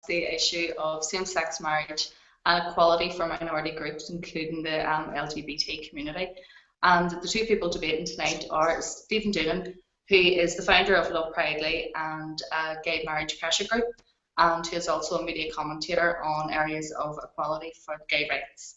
the issue of same-sex marriage and equality for minority groups, including the LGBT community. And the two people debating tonight are Steve Donnan, who is the founder of Love Proudly and a gay marriage pressure group, and who is also a media commentator on areas of equality for gay rights.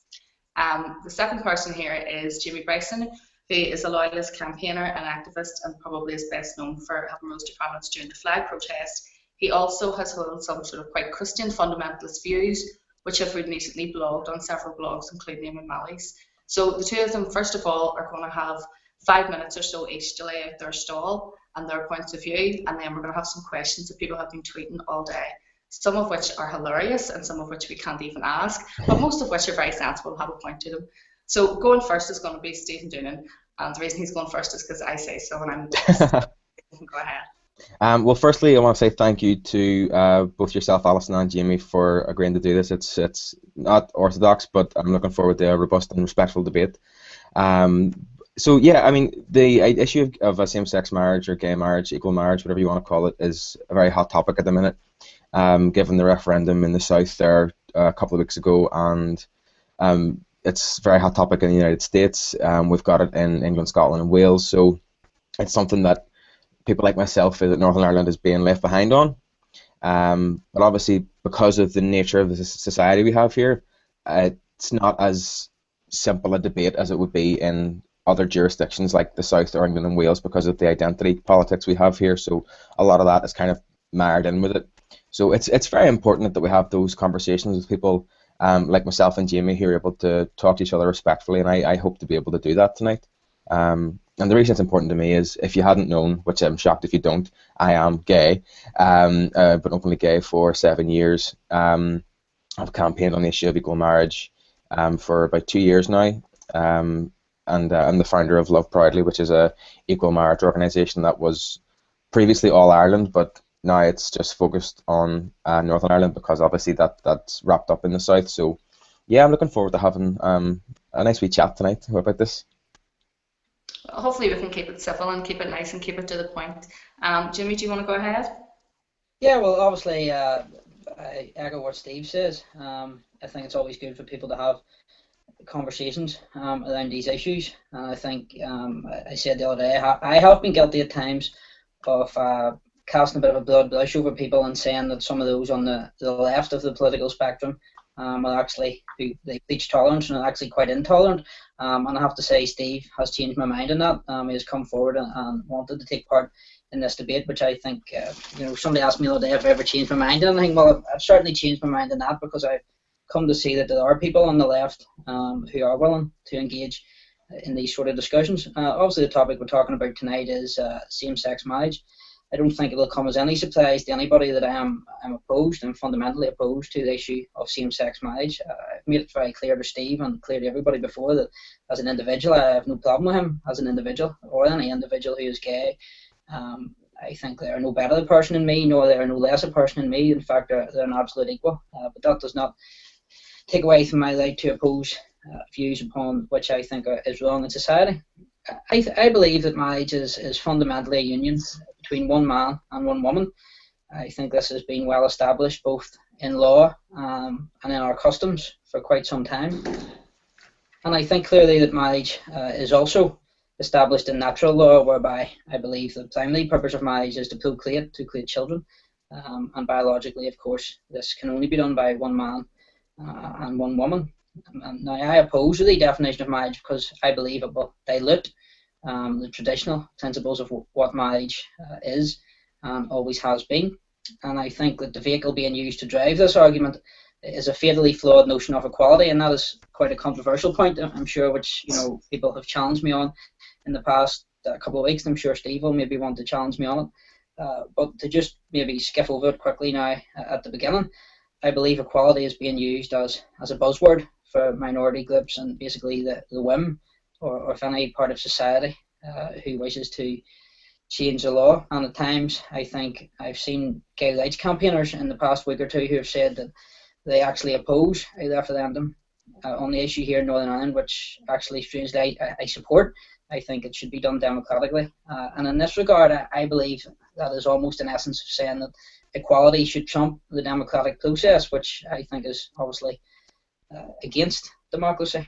The second person here is Jamie Bryson, who is a loyalist campaigner and activist, and probably is best known for having rose to prominence during the flag protest. He also has held some sort of quite Christian fundamentalist views, which have recently blogged on several blogs, including Eamon Mally's. So the two of them, first of all, are going to have 5 minutes or so each to lay out their stall and their points of view, and then we're going to have some questions that people have been tweeting all day, some of which are hilarious and some of which we can't even ask, but most of which are very sensible and have a point to them. So going first is going to be Steve Donnan, and the reason he's going first is because I say so, and I'm the best. Go ahead. Well, firstly, I want to say thank you to both yourself, Alison, and Jamie for agreeing to do this. It's not orthodox, but I'm looking forward to a robust and respectful debate. So yeah, I mean, the issue of a same-sex marriage or gay marriage, equal marriage, whatever you want to call it, is a very hot topic at the minute. Given the referendum in the South there a couple of weeks ago, and it's a very hot topic in the United States. We've got it in England, Scotland, and Wales. So it's something that people like myself feel that Northern Ireland is being left behind on. But obviously, because of the nature of the society we have here, it's not as simple a debate as it would be in other jurisdictions like the South or England and Wales, because of the identity politics we have here. So a lot of that is kind of marred in with it. So it's very important that we have those conversations with people like myself and Jamie, who are able to talk to each other respectfully, and I hope to be able to do that tonight. And the reason it's important to me is, if you hadn't known, which I'm shocked if you don't, I am gay, but openly gay for 7 years. I've campaigned on the issue of equal marriage for about 2 years now, and I'm the founder of Love Proudly, which is a equal marriage organisation that was previously all Ireland, but now it's just focused on Northern Ireland, because obviously that's wrapped up in the South. So yeah, I'm looking forward to having a nice wee chat tonight about this. Hopefully we can keep it civil and keep it nice and keep it to the point. Jimmy, do you want to go ahead? Yeah, well, obviously I echo what Steve says. I think it's always good for people to have conversations around these issues. And I think I said the other day, I have been guilty at times of casting a bit of a blood blush over people and saying that some of those on the left of the political spectrum are actually, they preach tolerance and are actually quite intolerant. And I have to say, Steve has changed my mind on that. He has come forward and wanted to take part in this debate, which I think, somebody asked me the other day if I ever changed my mind on anything. Well, I've certainly changed my mind on that, because I've come to see that there are people on the left who are willing to engage in these sort of discussions. Obviously, the topic we're talking about tonight is same-sex marriage. I don't think it will come as any surprise to anybody that I'm opposed. I'm fundamentally opposed to the issue of same-sex marriage. I've made it very clear to Steve and clear to everybody before that as an individual, I have no problem with him as an individual, or any individual who is gay. I think they are no better a person than me, nor they are no less a person than me. In fact, they're an absolute equal. But that does not take away from my right to oppose views upon which I think is wrong in society. I believe that marriage is fundamentally a union between one man and one woman. I think this has been well established both in law and in our customs for quite some time. And I think clearly that marriage is also established in natural law, whereby I believe the primary purpose of marriage is to procreate, to create children. And biologically, of course, this can only be done by one man and one woman. Now, I oppose the definition of marriage because I believe it will dilute the traditional principles of what marriage is and always has been. And I think that the vehicle being used to drive this argument is a fatally flawed notion of equality, and that is quite a controversial point, I'm sure, which people have challenged me on in the past couple of weeks. I'm sure Steve will maybe want to challenge me on it. But to just maybe skip over it quickly now at the beginning, I believe equality is being used as a buzzword for minority groups and basically the whim or if any part of society who wishes to change the law. And at times I think I've seen gay rights campaigners in the past week or two who have said that they actually oppose a referendum on the issue here in Northern Ireland, which actually strangely I support. I think it should be done democratically. And in this regard, I believe that is almost an essence of saying that equality should trump the democratic process, which I think is obviously against democracy.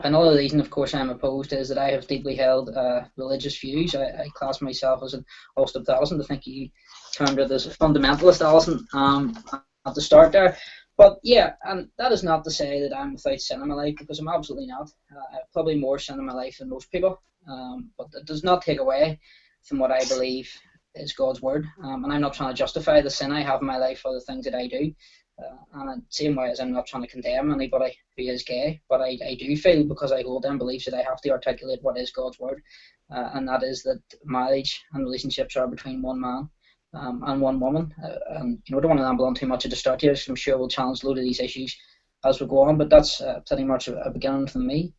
Another reason, of course, I'm opposed is that I have deeply held religious views. I class myself as an Ulster Protestant. I think you termed it as a fundamentalist, Alison, at the start there. But yeah, and that is not to say that I'm without sin in my life, because I'm absolutely not. I have probably more sin in my life than most people. But it does not take away from what I believe is God's word. And I'm not trying to justify the sin I have in my life or the things that I do. And in the same way as I'm not trying to condemn anybody who is gay, but I do feel, because I hold them beliefs, that I have to articulate what is God's word, and that is that marriage and relationships are between one man and one woman. And I don't want to ramble on too much at the start here, so I'm sure we'll challenge a load of these issues as we go on, but that's pretty much a beginning from me.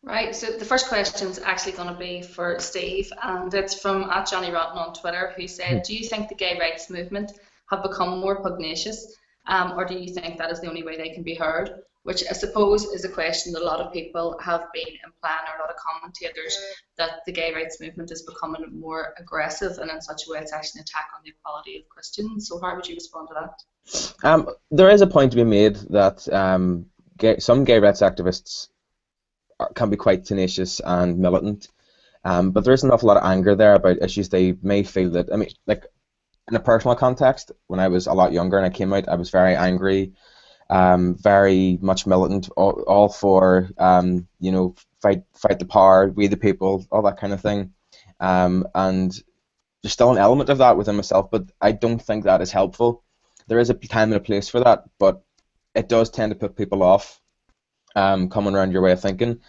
Right, so the first question is actually going to be for Steve, and it's from @JohnnyRotten on Twitter, who said, do you think the gay rights movement have become more pugnacious, or do you think that is the only way they can be heard? Which I suppose is a question that a lot of people have been implying, or a lot of commentators, that the gay rights movement is becoming more aggressive, and in such a way it's actually an attack on the equality of Christians. So how would you respond to that? There is a point to be made that some gay rights activists can be quite tenacious and militant, but there is an awful lot of anger there about issues they may feel that, I mean, like, in a personal context, when I was a lot younger and I came out, I was very angry, very much militant, all for, fight the power, we the people, all that kind of thing. And there's still an element of that within myself, but I don't think that is helpful. There is a time and a place for that, but it does tend to put people off coming around your way of thinking.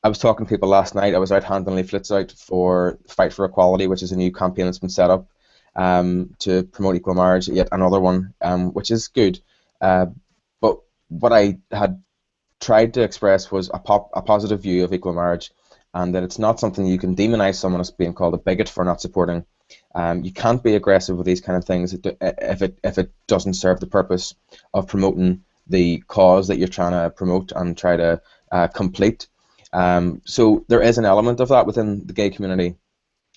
I was talking to people last night. I was out handing leaflets out for Fight for Equality, which is a new campaign that's been set up to promote equal marriage, yet another one, which is good. But what I had tried to express was a positive view of equal marriage, and that it's not something you can demonize someone as being called a bigot for not supporting. You can't be aggressive with these kind of things if it doesn't serve the purpose of promoting the cause that you're trying to promote and try to complete. So there is an element of that within the gay community.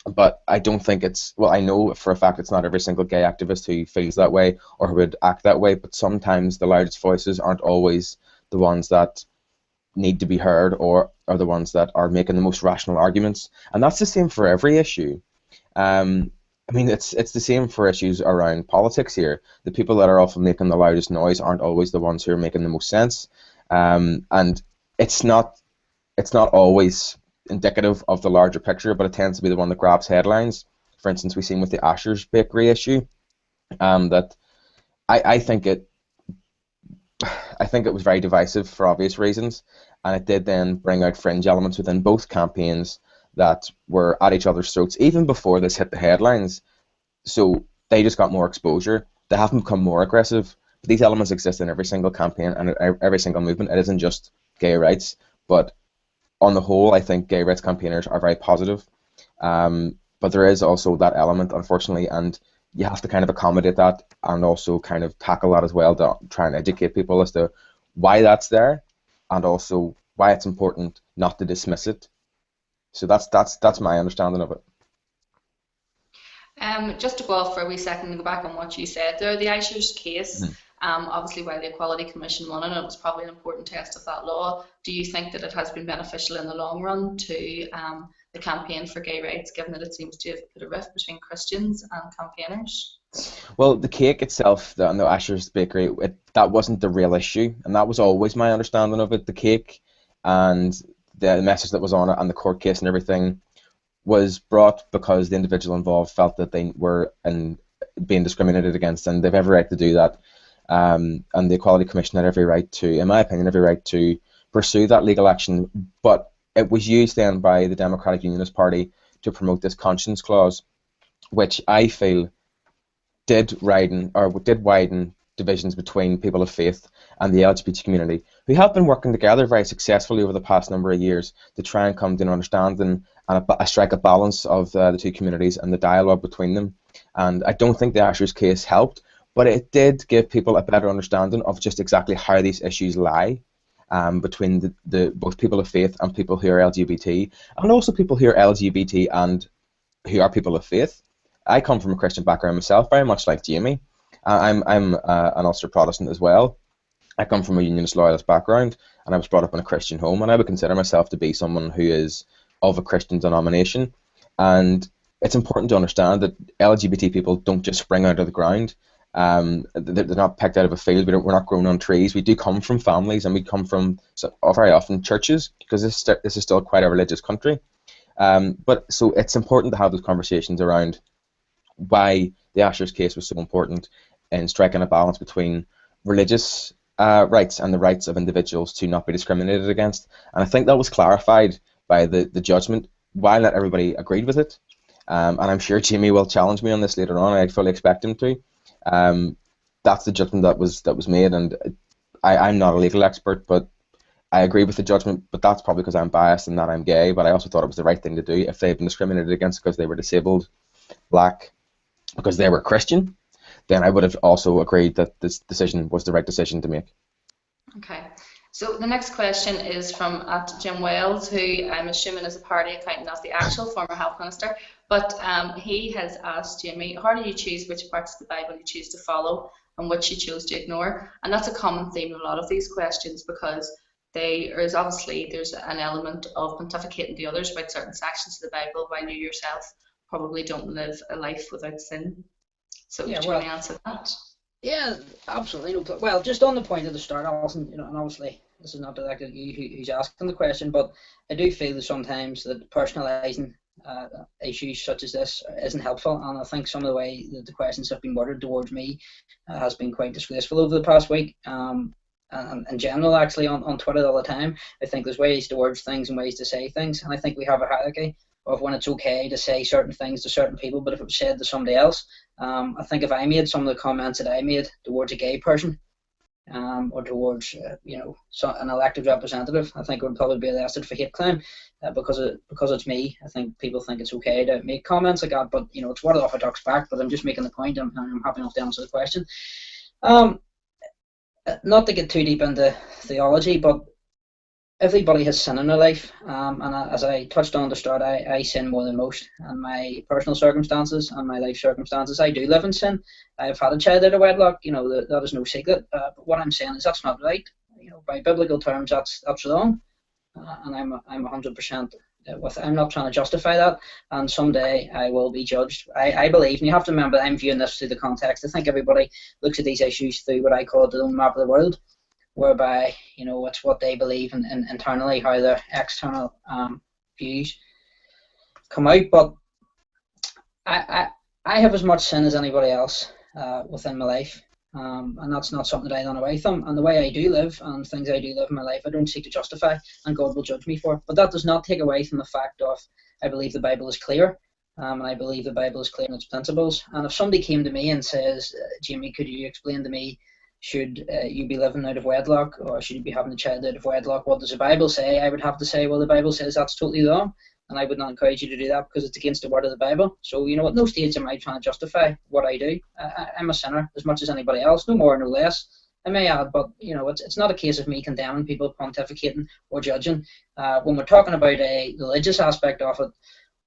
But I don't think it's, well, I know for a fact it's not every single gay activist who feels that way or who would act that way, but sometimes the loudest voices aren't always the ones that need to be heard or are the ones that are making the most rational arguments. And that's the same for every issue. I mean, it's the same for issues around politics here. The people that are often making the loudest noise aren't always the ones who are making the most sense. And it's not always indicative of the larger picture, but it tends to be the one that grabs headlines. For instance, we've seen with the Asher's Bakery issue, that I think it was very divisive for obvious reasons, and it did then bring out fringe elements within both campaigns that were at each other's throats even before this hit the headlines. So they just got more exposure. They haven't become more aggressive, but these elements exist in every single campaign and every single movement. It isn't just gay rights, but on the whole, I think gay rights campaigners are very positive, but there is also that element, unfortunately, and you have to kind of accommodate that and also kind of tackle that as well to try and educate people as to why that's there and also why it's important not to dismiss it. So that's my understanding of it. Just to go off for a wee second and go back on what you said there, the Aishers case, obviously while the Equality Commission won it was probably an important test of that law. Do you think that it has been beneficial in the long run to the campaign for gay rights, given that it seems to have put a rift between Christians and campaigners? Well, the cake itself, the Asher's Bakery, that wasn't the real issue, and that was always my understanding of it. The cake and the message that was on it and the court case and everything was brought because the individual involved felt that they were being discriminated against, and they've every right to do that. And the Equality Commission had every right to, in my opinion, every right to pursue that legal action. But it was used then by the Democratic Unionist Party to promote this conscience clause, which I feel did widen divisions between people of faith and the LGBT community, who have been working together very successfully over the past number of years to try and come to an understanding and strike a balance of the two communities and the dialogue between them. And I don't think the Asher's case helped, but it did give people a better understanding of just exactly how these issues lie between the both people of faith and people who are LGBT, and also people who are LGBT and who are people of faith. I come from a Christian background myself, very much like Jamie. I'm an Ulster Protestant as well. I come from a Unionist Loyalist background, and I was brought up in a Christian home, and I would consider myself to be someone who is of a Christian denomination. And it's important to understand that LGBT people don't just spring out of the ground. They're not picked out of a field. We're not grown on trees. We do come from families, and we come from very often churches, because this is still quite a religious country. But so it's important to have those conversations around why the Asher's case was so important in striking a balance between religious rights and the rights of individuals to not be discriminated against. And I think that was clarified by the judgment, while not everybody agreed with it. And I'm sure Jamie will challenge me on this later on. I fully expect him to. That's the judgment that was made, and I'm not a legal expert, but I agree with the judgment. But that's probably because I'm biased and that I'm gay. But I also thought it was the right thing to do. If they've been discriminated against because they were disabled, black, because they were Christian, then I would have also agreed that this decision was the right decision to make. Okay. So the next question is from Jim Wells, who I'm assuming is a party accountant as the actual former health minister. But he has asked Jamie, how do you choose which parts of the Bible you choose to follow and which you choose to ignore? And that's a common theme in a lot of these questions, because there's an element of pontificating to others about certain sections of the Bible, while you yourself probably don't live a life without sin. So do you want to answer that? Yeah, absolutely. Well, just on the point at the start, Alison, and obviously this is not directed at you who's asking the question, but I do feel that sometimes that personalising issues such as this isn't helpful, and I think some of the way that the questions have been worded towards me has been quite disgraceful over the past week. And in general, actually, on Twitter all the time, I think there's ways to word things and ways to say things, and I think we have a hierarchy of when it's okay to say certain things to certain people, but if it was said to somebody else, I think if I made some of the comments that I made towards a gay person, or towards an elected representative, I think I would probably be arrested for hate crime, because it's me. I think people think it's okay to make comments like that, but it's what orthodox back. But I'm just making the point. I'm happy enough to answer the question. Not to get too deep into theology, but everybody has sin in their life, and as I touched on at the start, I sin more than most. And my personal circumstances and my life circumstances, I do live in sin. I've had a child out of wedlock, that is no secret. But what I'm saying is that's not right. By biblical terms, that's wrong. And I'm 100% with it. I'm not trying to justify that. And someday I will be judged. I believe, and you have to remember, I'm viewing this through the context. I think everybody looks at these issues through what I call the own map of the world, whereby it's what they believe in internally, how their external views come out. But I have as much sin as anybody else within my life, and that's not something that I run away from. And the way I do live and things I do live in my life, I don't seek to justify, and God will judge me for. But that does not take away from the fact of I believe the Bible is clear, and I believe the Bible is clear in its principles. And if somebody came to me and says, Jamie, could you explain to me, should you be living out of wedlock, or should you be having a child out of wedlock? What does the Bible say? I would have to say, well, the Bible says that's totally wrong, and I would not encourage you to do that because it's against the word of the Bible. So, at no stage am I trying to justify what I do. I'm a sinner as much as anybody else, no more, no less, I may add, but, it's not a case of me condemning people, pontificating or judging. When we're talking about a religious aspect of it,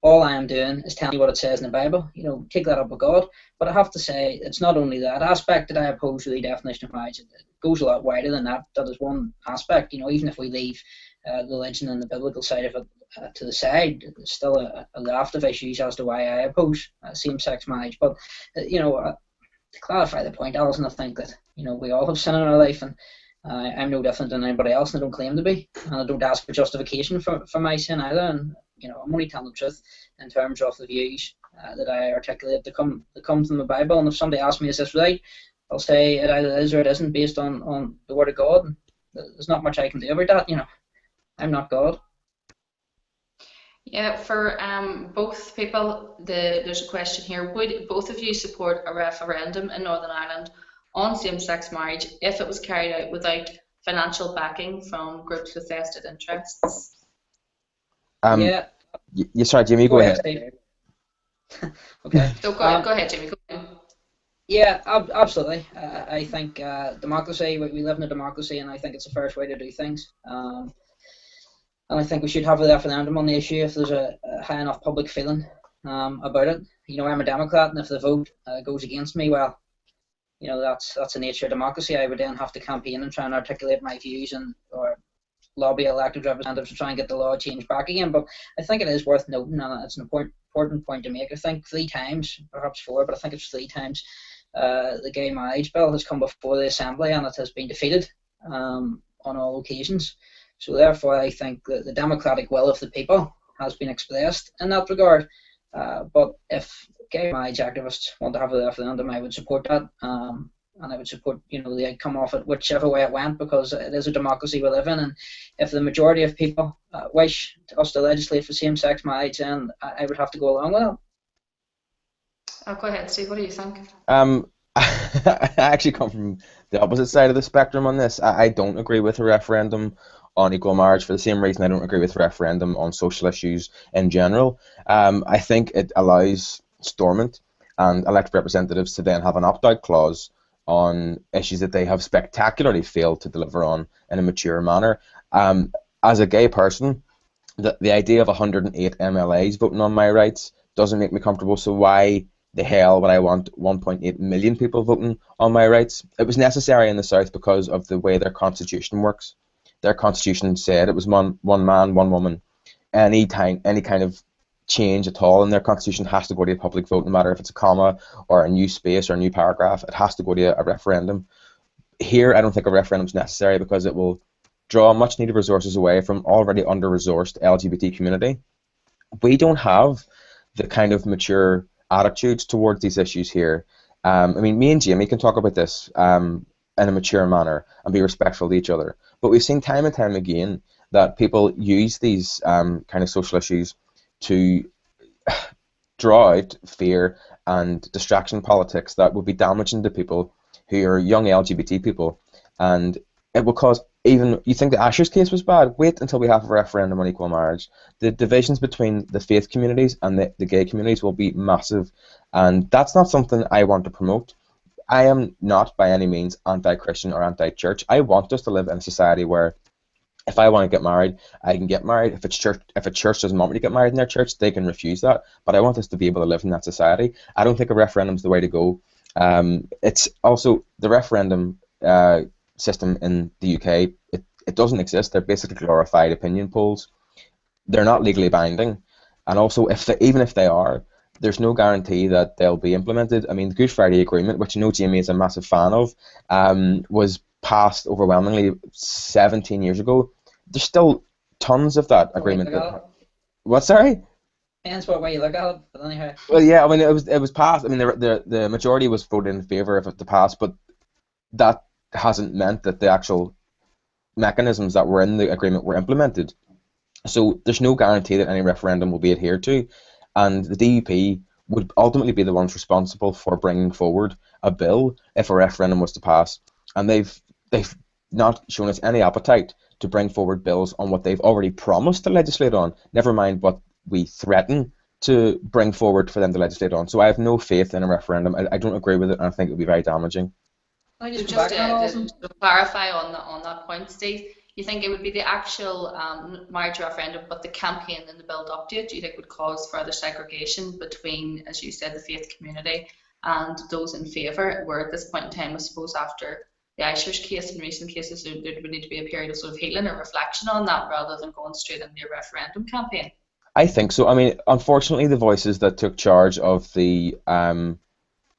all I am doing is telling you what it says in the Bible. Take that up with God. But I have to say, it's not only that aspect that I oppose to the definition of marriage. It goes a lot wider than that. That is one aspect. Even if we leave religion and the biblical side of it to the side, there's still a raft of issues as to why I oppose same-sex marriage. But, to clarify the point, Alison, I think that, we all have sin in our life, and I'm no different than anybody else, and I don't claim to be. And I don't ask for justification for my sin either. And, I'm only telling the truth in terms of the views that I articulate that come from the Bible. And if somebody asks me, is this right, I'll say it either is or it isn't based on the Word of God. And there's not much I can do about that. I'm not God. Yeah, for both people, there's a question here. Would both of you support a referendum in Northern Ireland on same-sex marriage if it was carried out without financial backing from groups with vested interests? Yeah. Sorry, Jamie, go ahead. Okay. So go ahead, Jamie. Go ahead. Yeah, absolutely. I think democracy, we live in a democracy, and I think it's the first way to do things. And I think we should have a referendum on the issue if there's a high enough public feeling about it. You know, I'm a Democrat, and if the vote goes against me, well, you know, that's the nature of democracy. I would then have to campaign and try and articulate my views or lobby elected representatives to try and get the law changed back again. But I think it is worth noting, and it's an important point to make. I think 3 times, perhaps 4, but I think it's 3 times, the gay marriage bill has come before the Assembly and it has been defeated on all occasions. So therefore, I think that the democratic will of the people has been expressed in that regard. But if gay marriage activists want to have a referendum, I would support that. And I would support, you know, the outcome of it, whichever way it went, because it is a democracy we live in. And if the majority of people wish us to legislate for same-sex marriage, then I would have to go along with it. Go ahead, Steve. What do you think? I actually come from the opposite side of the spectrum on this. I don't agree with a referendum on equal marriage for the same reason I don't agree with a referendum on social issues in general. I think it allows Stormont and elected representatives to then have an opt-out clause on issues that they have spectacularly failed to deliver on in a mature manner. As a gay person, the idea of 108 MLAs voting on my rights doesn't make me comfortable, so why the hell would I want 1.8 million people voting on my rights? It was necessary in the South because of the way their constitution works. Their constitution said it was one man, one woman. Any kind of change at all in their constitution has to go to a public vote, no matter if it's a comma or a new space or a new paragraph. It has to go to a referendum. Here, I don't think a referendum is necessary because it will draw much needed resources away from already under-resourced LGBT community. We don't have the kind of mature attitudes towards these issues here. I mean, me and Jamie can talk about this in a mature manner and be respectful to each other. But we've seen time and time again that people use these kind of social issues to draw out fear and distraction politics that would be damaging to people who are young LGBT people. And it will cause, even, you think the Asher's case was bad? Wait until we have a referendum on equal marriage. The divisions between the faith communities and the gay communities will be massive. And that's not something I want to promote. I am not by any means anti-Christian or anti-church. I want us to live in a society where if I want to get married, I can get married. If a church doesn't want me to get married in their church, they can refuse that. But I want us to be able to live in that society. I don't think a referendum is the way to go. It's also the referendum system in the UK. It doesn't exist. They're basically glorified opinion polls. They're not legally binding, and also even if they are, there's no guarantee that they'll be implemented. I mean, the Good Friday Agreement, which I know Jamie is a massive fan of, was passed overwhelmingly 17 years ago. There's still tons of that agreement. What, sorry? Depends what way you look at it, but anyhow. Well, yeah, I mean, it was passed. I mean, the majority was voted in favour of it to pass, but that hasn't meant that the actual mechanisms that were in the agreement were implemented. So there's no guarantee that any referendum will be adhered to, and the DUP would ultimately be the ones responsible for bringing forward a bill if a referendum was to pass. And they've not shown us any appetite to bring forward bills on what they've already promised to legislate on, never mind what we threaten to bring forward for them to legislate on. So I have no faith in a referendum. I don't agree with it, and I think it would be very damaging. Just to clarify on that point, Steve, you think it would be the actual marriage referendum, but the campaign and the build-up to it, do you think would cause further segregation between, as you said, the faith community and those in favour, where at this point in time, I suppose after the Asher's case and recent cases, there would need to be a period of sort of healing or reflection on that rather than going straight into a referendum campaign? I think so. I mean, unfortunately, the voices that took charge of the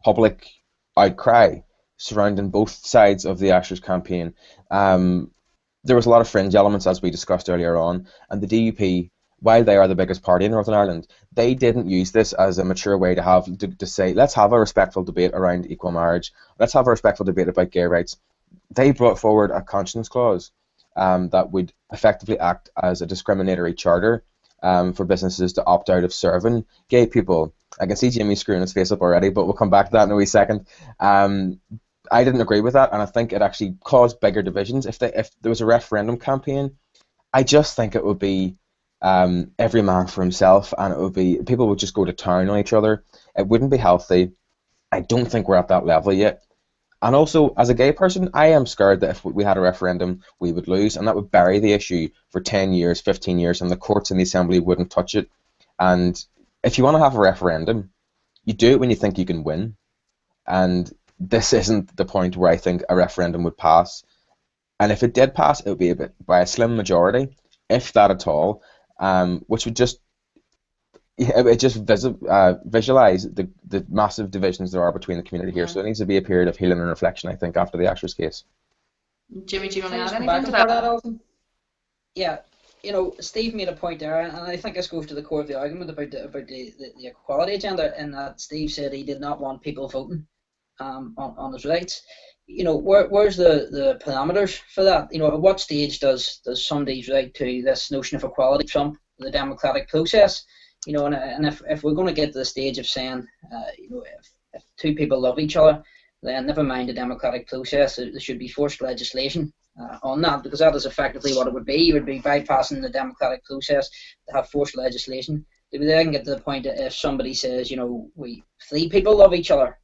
public outcry surrounding both sides of the Asher's campaign, there was a lot of fringe elements, as we discussed earlier on, and the DUP, while they are the biggest party in Northern Ireland, they didn't use this as a mature way to say, let's have a respectful debate around equal marriage, let's have a respectful debate about gay rights. They brought forward a conscience clause that would effectively act as a discriminatory charter for businesses to opt out of serving gay people. I can see Jamie screwing his face up already, but we'll come back to that in a wee second. I didn't agree with that, and I think it actually caused bigger divisions. If there was a referendum campaign, I just think it would be every man for himself, and it would be, people would just go to town on each other. It wouldn't be healthy. I don't think we're at that level yet. And also, as a gay person, I am scared that if we had a referendum, we would lose, and that would bury the issue for 10 years, 15 years, and the courts and the Assembly wouldn't touch it. And if you want to have a referendum, you do it when you think you can win, and this isn't the point where I think a referendum would pass. And if it did pass, it would be by a slim majority, if that at all, which would just visualize the massive divisions there are between the community here. So it needs to be a period of healing and reflection, I think, after the Asher's case. Jimmy, do you want to add anything to that? Alison? Yeah, you know, Steve made a point there, and I think this goes to the core of the argument about the equality agenda, in that Steve said he did not want people voting on his rights. You know, where's the parameters for that? You know, at what stage does somebody's right to this notion of equality trump the democratic process? You know, and if we're going to get to the stage of saying, you know, if two people love each other, then never mind the democratic process, there should be forced legislation on that, because that is effectively what it would be. You would be bypassing the democratic process to have forced legislation. If we then get to the point that if somebody says, you know, three people love each other,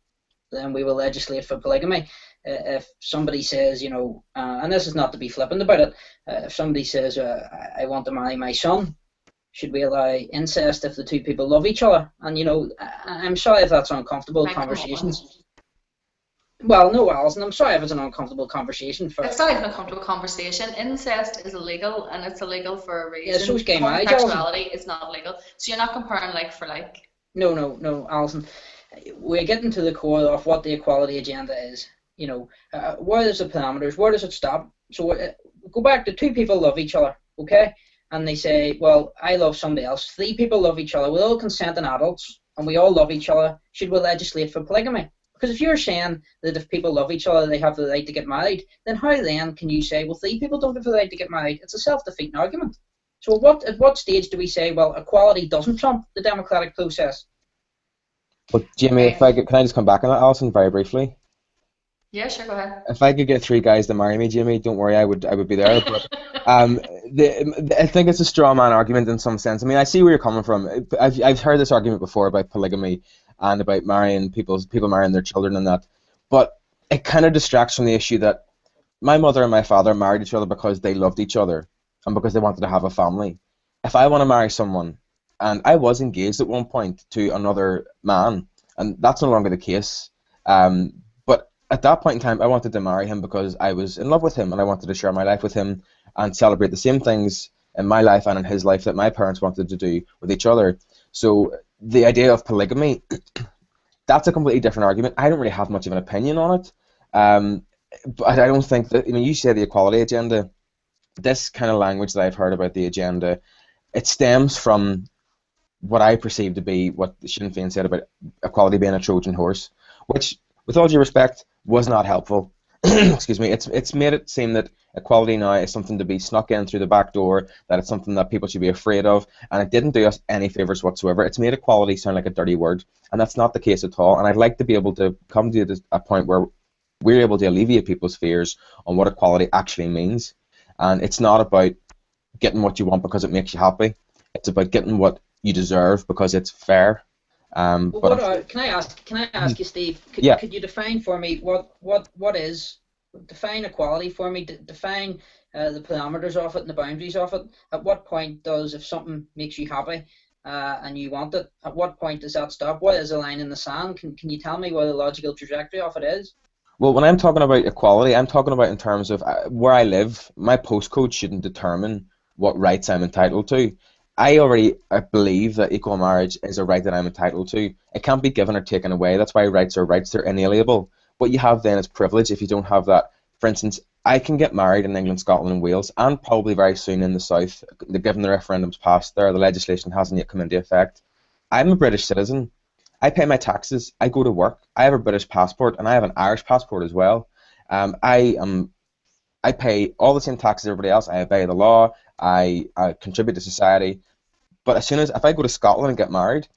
then we will legislate for polygamy. If somebody says, you know, and this is not to be flippant about it, if somebody says, I want to marry my son, should we allow incest if the two people love each other? And, you know, I'm sorry if that's uncomfortable conversations. Well, no, Alison, I'm sorry if it's an uncomfortable conversation. It's not even a comfortable conversation. Incest is illegal, and it's illegal for a reason. Yeah, so is gay marriage. Homosexuality is not legal. So you're not comparing like for like. No, Alison. We're getting to the core of what the equality agenda is. You know, where is the parameters? Where does it stop? So go back to two people love each other, okay? And they say, well, I love somebody else. Three people love each other. We're all consenting adults, and we all love each other. Should we legislate for polygamy? Because if you're saying that if people love each other, they have the right to get married, then how then can you say, well, three people don't have the right to get married? It's a self-defeating argument. So at what stage do we say, well, equality doesn't trump the democratic process? But Jamie, can I just come back on that, Alison, very briefly? Yeah, sure, go ahead. If I could get three guys to marry me, Jamie, don't worry, I would be there. But I think it's a straw man argument in some sense. I mean, I see where you're coming from. I've heard this argument before about polygamy and about marrying people marrying their children and that. But it kind of distracts from the issue that my mother and my father married each other because they loved each other and because they wanted to have a family. If I want to marry someone, and I was engaged at one point to another man, and that's no longer the case. But at that point in time, I wanted to marry him because I was in love with him and I wanted to share my life with him and celebrate the same things in my life and in his life that my parents wanted to do with each other. So the idea of polygamy, that's a completely different argument. I don't really have much of an opinion on it. But I don't think that, I mean, you say the equality agenda, this kind of language that I've heard about the agenda, it stems from what I perceive to be what Sinn Féin said about equality being a Trojan horse, which, with all due respect, was not helpful. Excuse me. It's made it seem that equality now is something to be snuck in through the back door, that it's something that people should be afraid of, and it didn't do us any favours whatsoever. It's made equality sound like a dirty word, and that's not the case at all. And I'd like to be able to come to a point where we're able to alleviate people's fears on what equality actually means. And it's not about getting what you want because it makes you happy. It's about getting what you deserve because it's fair. Can I ask you, Steve? Could you define for me what is define equality for me? Define the parameters of it and the boundaries of it. At what point does, if something makes you happy and you want it, at what point does that stop? What is a line in the sand? Can you tell me what the logical trajectory of it is? Well, when I'm talking about equality, I'm talking about in terms of where I live. My postcode shouldn't determine what rights I'm entitled to. I believe that equal marriage is a right that I'm entitled to. It can't be given or taken away. That's why rights are rights. They're inalienable. What you have then is privilege if you don't have that. For instance, I can get married in England, Scotland and Wales, and probably very soon in the South, given the referendums passed there. The legislation hasn't yet come into effect. I'm a British citizen. I pay my taxes. I go to work. I have a British passport, and I have an Irish passport as well. I pay all the same taxes as everybody else. I obey the law. I contribute to society. But if I go to Scotland and get married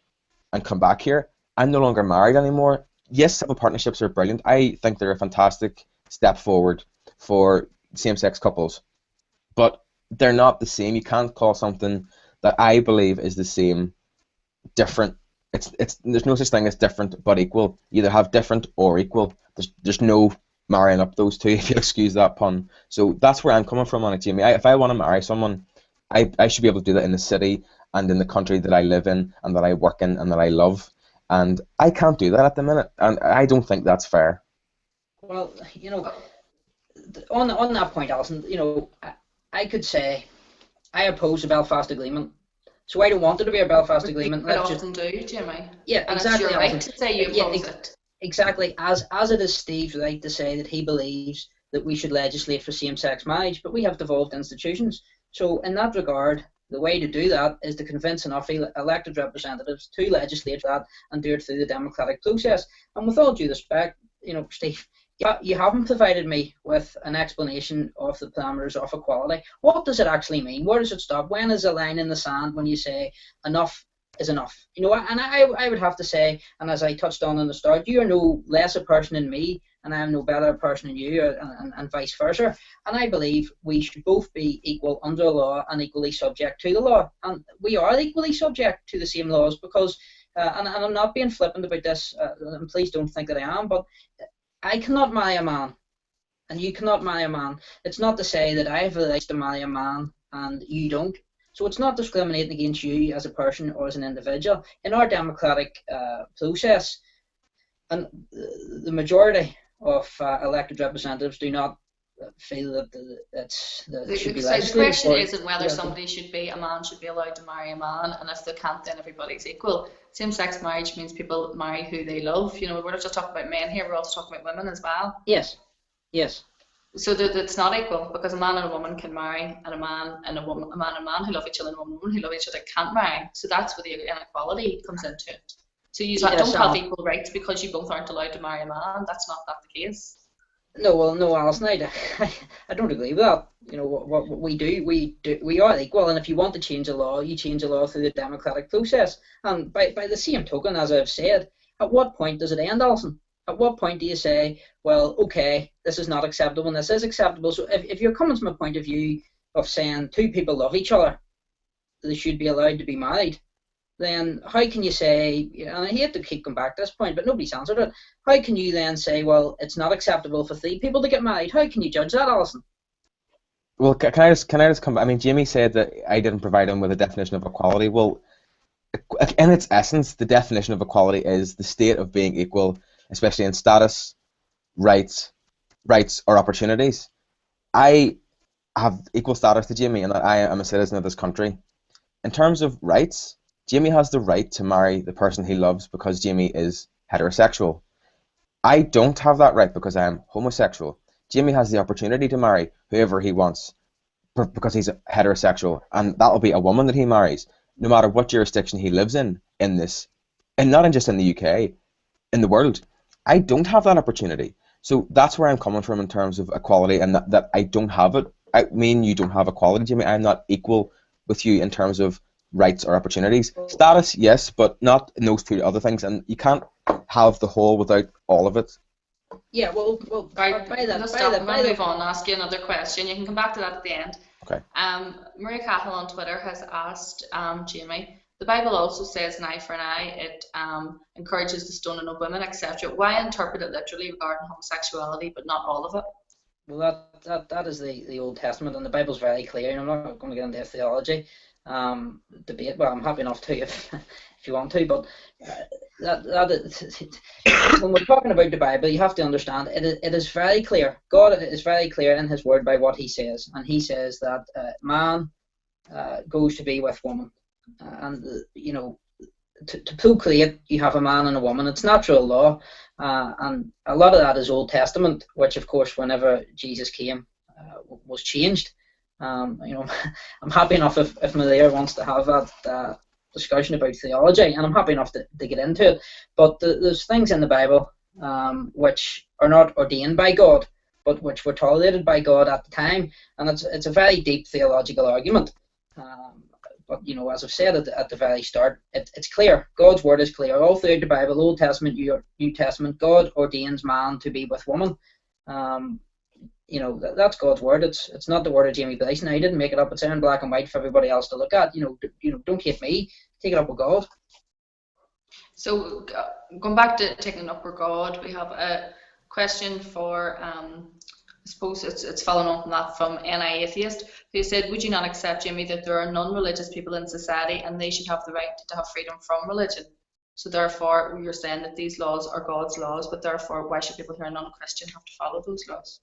and come back here, I'm no longer married anymore. Yes, civil partnerships are brilliant. I think they're a fantastic step forward for same-sex couples. But they're not the same. You can't call something that I believe is the same different. There's no such thing as different but equal. You either have different or equal. There's no marrying up those two, if you'll excuse that pun. So that's where I'm coming from on it, Jamie. If I want to marry someone, I should be able to do that in the city, and in the country that I live in and that I work in and that I love. And I can't do that at the minute, and I don't think that's fair. Well, on that point, Alison, I could say I oppose the Belfast Agreement. So I don't want there to be a Belfast Agreement. You often do, Jimmy. Yeah, and exactly. It's your right to say you oppose it. Exactly. As it is Steve's right to say that he believes that we should legislate for same-sex marriage, but we have devolved institutions. So in that regard, the way to do that is to convince enough elected representatives to legislate that and do it through the democratic process. And with all due respect, Steve, you haven't provided me with an explanation of the parameters of equality. What does it actually mean? Where does it stop? When is a line in the sand when you say enough is enough? And I would have to say, and as I touched on in the start, you are no less a person than me, and I am no better a person than you, and vice versa. And I believe we should both be equal under the law and equally subject to the law. And we are equally subject to the same laws because, and I'm not being flippant about this, and please don't think that I am, but I cannot marry a man, and you cannot marry a man. It's not to say that I have the right to marry a man and you don't. So it's not discriminating against you as a person or as an individual. In our democratic process, and the majority of elected representatives do not feel that it should be legislated. The question isn't whether a man should be allowed to marry a man, and if they can't, then everybody's equal. Same-sex marriage means people marry who they love. We're not just talking about men here; we're also talking about women as well. Yes, yes. So that it's not equal because a man and a woman can marry, and a man and a man who love each other and a woman who love each other can't marry. So that's where the inequality comes into it. So you don't have equal rights because you both aren't allowed to marry a man. That's not the case. No, Alison, I don't agree with that. What we do, we are equal, and if you want to change a law, you change a law through the democratic process. And by the same token, as I've said, at what point does it end, Alison? At what point do you say, well, okay, this is not acceptable and this is acceptable? So if you're coming from a point of view of saying two people love each other, they should be allowed to be married, then how can you say, and I hate to keep going back to this point, but nobody's answered it, how can you then say, well, it's not acceptable for three people to get married? How can you judge that, Alison? Well, can I just come back? I mean, Jamie said that I didn't provide him with a definition of equality. Well, in its essence, the definition of equality is the state of being equal, especially in status, rights or opportunities. I have equal status to Jamie, and I am a citizen of this country. In terms of rights, Jamie has the right to marry the person he loves because Jamie is heterosexual. I don't have that right because I am homosexual. Jamie has the opportunity to marry whoever he wants because he's heterosexual, and that'll be a woman that he marries, no matter what jurisdiction he lives in this, and not just in the UK, in the world. I don't have that opportunity. So that's where I'm coming from in terms of equality, and that I don't have it. I mean, you don't have equality, Jamie. I'm not equal with you in terms of rights or opportunities. Status, yes, but not in those two other things, and you can't have the whole without all of it. Yeah, well, right. I'm going to move on and ask you another question. You can come back to that at the end. Okay. Maria Cahill on Twitter has asked Jamie, the Bible also says an eye for an eye. It encourages the stoning of women, etc. Why interpret it literally regarding homosexuality, but not all of it? Well, that is the Old Testament, and the Bible's very clear. And I'm not going to get into theology debate. Well, I'm happy enough to if you want to, but when we're talking about the Bible, you have to understand it is very clear. God is very clear in His Word by what He says, and He says that man goes to be with woman, and to procreate, you have a man and a woman. It's natural law, and a lot of that is Old Testament, which of course, whenever Jesus came, was changed. I'm happy enough if Maria wants to have that discussion about theology, and I'm happy enough to get into it. But there's things in the Bible which are not ordained by God, but which were tolerated by God at the time, and it's a very deep theological argument. But as I've said at the very start, it's clear. God's word is clear. All throughout the Bible, Old Testament, New Testament, God ordains man to be with woman. That's God's word. It's not the word of Jamie Bryson. I didn't make it up. It's in black and white for everybody else to look at. Don't hate me. Take it up with God. So going back to taking it up with God, we have a question for suppose it's following on from that from NI Atheist, who said, would you not accept, Jamie, that there are non-religious people in society and they should have the right to have freedom from religion? So therefore, you're saying that these laws are God's laws, but therefore, why should people who are non-Christian have to follow those laws?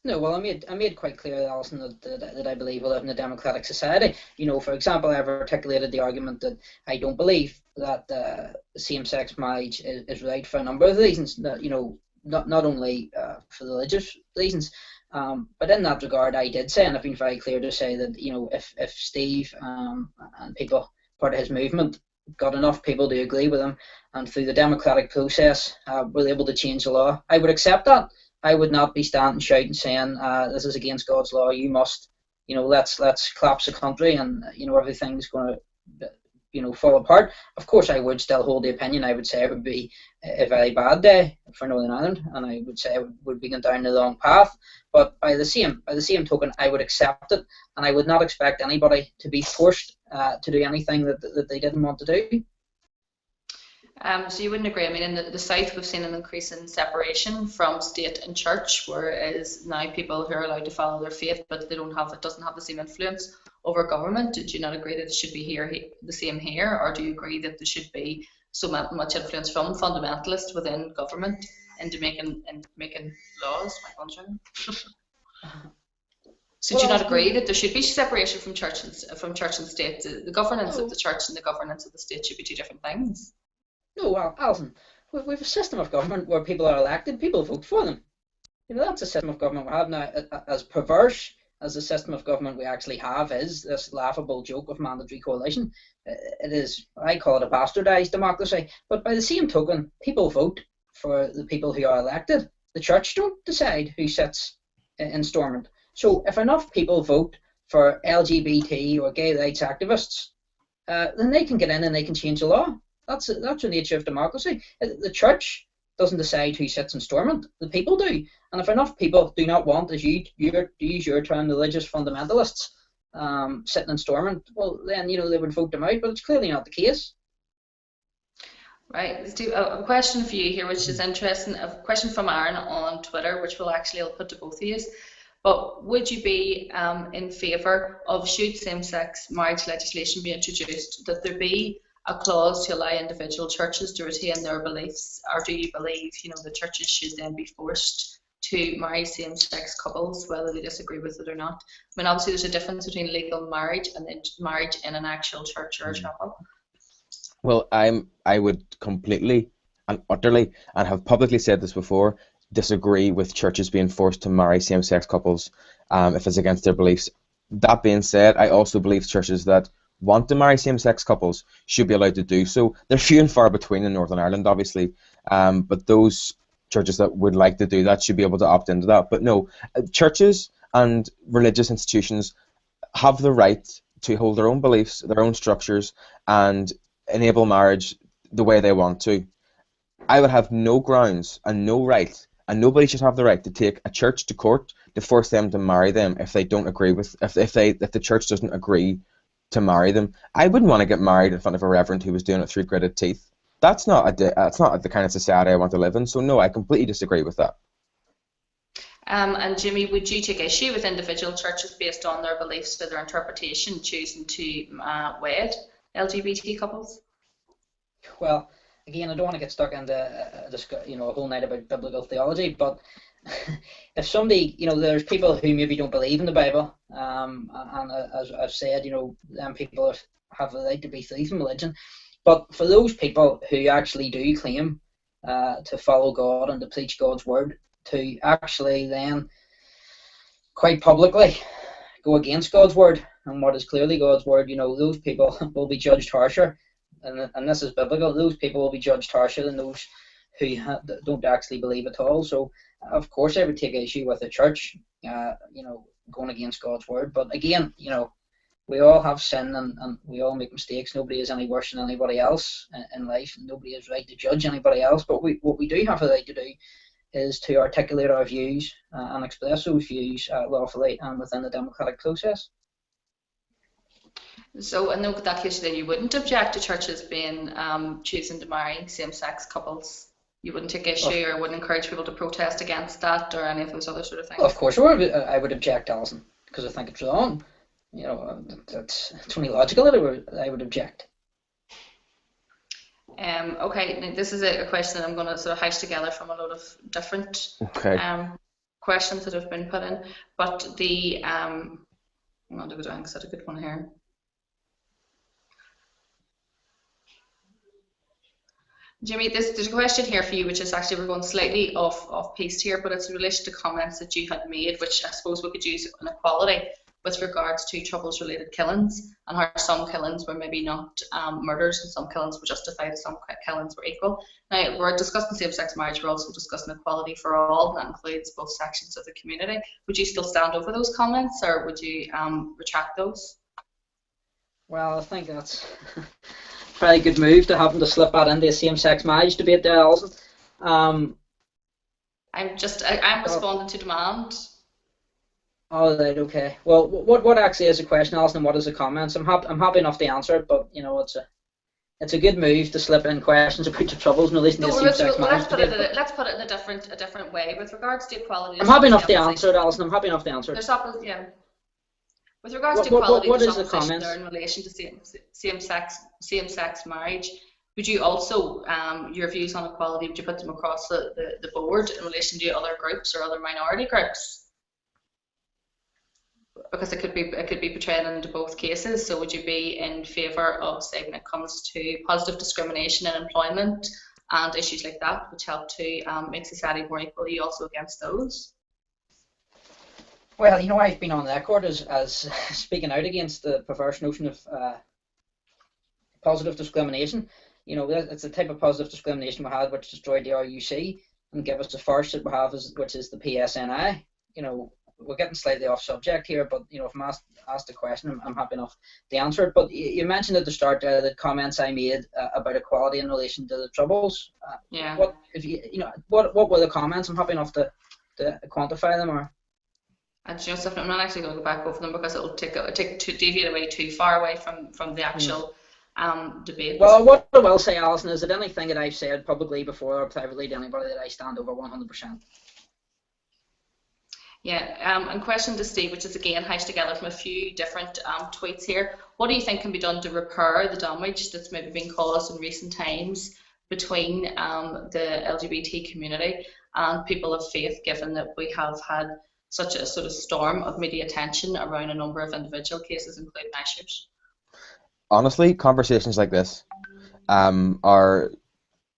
No, well, I made quite clear, Alison, that I believe we live in a democratic society. You know, for example, I've articulated the argument that I don't believe that same-sex marriage is right for a number of reasons. That, you know, not only for religious reasons, but in that regard, I did say, and I've been very clear to say that, you know, if Steve and people part of his movement got enough people to agree with him, and through the democratic process were able to change the law, I would accept that. I would not be standing shouting saying this is against God's law. You must, you know, let's collapse the country and, you know, everything's going to, you know, fall apart. Of course, I would still hold the opinion. I would say it would be a very bad day for Northern Ireland, and I would say it would be going down the wrong path. But by the same token, I would accept it, and I would not expect anybody to be forced to do anything that they didn't want to do. So you wouldn't agree? I mean, in the South, we've seen an increase in separation from state and church, whereas now people who are allowed to follow their faith, but they don't have, it doesn't have the same influence over government. Did you not agree that it should be the same here, or do you agree that there should be so much influence from fundamentalists within government into making laws? So do you not agree that there should be separation from church and state? The governance of the church and the governance of the state should be two different things. No, well, Alison, we have a system of government where people are elected, people vote for them. You know, that's a system of government we have now. As perverse as the system of government we actually have is, this laughable joke of mandatory coalition, it is, I call it a bastardized democracy. But by the same token, people vote for the people who are elected. The church don't decide who sits in Stormont. So if enough people vote for LGBT or gay rights activists, then they can get in and they can change the law. That's the nature of democracy. The church doesn't decide who sits in Stormont. The people do. And if enough people do not want, as you use your term, religious fundamentalists sitting in Stormont, well, then, you know, they would vote them out. But it's clearly not the case. Right. Steve, a question for you here, which is interesting. A question from Aaron on Twitter, which I'll put to both of you. But would you be in favour of, should same-sex marriage legislation be introduced, that there be a clause to allow individual churches to retain their beliefs, or do you believe, you know, the churches should then be forced to marry same-sex couples, whether they disagree with it or not? I mean, obviously there's a difference between legal marriage and then marriage in an actual church or a chapel. Well, I would completely and utterly, and have publicly said this before, disagree with churches being forced to marry same-sex couples if it's against their beliefs. That being said, I also believe churches that want to marry same-sex couples should be allowed to do so. They're few and far between in Northern Ireland, obviously, but those churches that would like to do that should be able to opt into that. But no, churches and religious institutions have the right to hold their own beliefs, their own structures, and enable marriage the way they want to. I would have no grounds and no right, and nobody should have the right to take a church to court to force them to marry them if they don't agree with, if the church doesn't agree to marry them. I wouldn't want to get married in front of a reverend who was doing it through gritted teeth. That's not the kind of society I want to live in. So no, I completely disagree with that. And Jimmy, would you take issue with individual churches based on their beliefs or their interpretation choosing to wed LGBT couples? Well, again, I don't want to get stuck into a whole night about biblical theology, but if somebody, you know, there's people who maybe don't believe in the Bible, and as I've said, you know, them people have the right to be free from religion. But for those people who actually do claim to follow God and to preach God's word, to actually then quite publicly go against God's word and what is clearly God's word, you know, those people will be judged harsher, and this is biblical. Those people will be judged harsher than those who don't actually believe at all. So, of course, I would take issue with the church, you know, going against God's word. But again, you know, we all have sin and we all make mistakes. Nobody is any worse than anybody else in life, and nobody is right to judge anybody else. But what we do have a right to do is to articulate our views and express those views lawfully and within the democratic process. So in that case, then you wouldn't object to churches being choosing to marry same-sex couples You wouldn't take issue or wouldn't encourage people to protest against that or any of those other sort of things? Well, of course, I would object, Alison, because I think it's wrong. You know, it's only logical that I would object. Okay, now this is a question that I'm going to sort of hash together from a lot of different questions that have been put in. But the, I'm going to go down because I had a good one here. Jamie, there's a question here for you, which is actually, we're going slightly off piste here, but it's in relation to comments that you had made, which I suppose we could use in equality with regards to Troubles-related killings, and how some killings were maybe not murders and some killings were justified, some killings were equal. Now, we're discussing same-sex marriage, we're also discussing equality for all, and that includes both sections of the community. Would you still stand over those comments, or would you retract those? Well, I think that's a very good move to happen to slip that into a same-sex marriage debate there, Alison. I'm responding to demand. Oh, right, okay. Well, what actually is the question, Alison, and what is the comments? I'm happy enough to answer it, but you know, it's a good move to slip in questions about the Troubles in relation to the same-sex marriage debate. Let's put it in a different way with regards to equality. I'm happy enough to answer it, Alison. I'm happy enough to answer it. With regards to equality, what there's is the opposition there in relation to same-sex marriage. Would you also, your views on equality, would you put them across the board in relation to other groups or other minority groups? Because it could be portrayed into both cases. So would you be in favour of, say, when it comes to positive discrimination in employment and issues like that, which help to make society more equal, are you also against those? Well, you know, I've been on record as speaking out against the perverse notion of positive discrimination. You know, it's the type of positive discrimination we had which destroyed the RUC and gave us the first that we have, which is the PSNI. You know, we're getting slightly off subject here, but you know, if I'm asked a question, I'm happy enough to answer it. But you mentioned at the start the comments I made about equality in relation to the Troubles. Yeah. What were the comments? I'm happy enough to quantify them, or. And Joseph, I'm not actually going to go back over them because it'll deviate away too far away from the actual debate. Well, what I will say, Alison, is that anything that I've said publicly before or privately to anybody that I stand over 100%. Yeah, and question to Steve, which is again hashed together from a few different tweets here. What do you think can be done to repair the damage that's maybe been caused in recent times between the LGBT community and people of faith, given that we have had such a sort of storm of media attention around a number of individual cases, including issues? Honestly, conversations like this are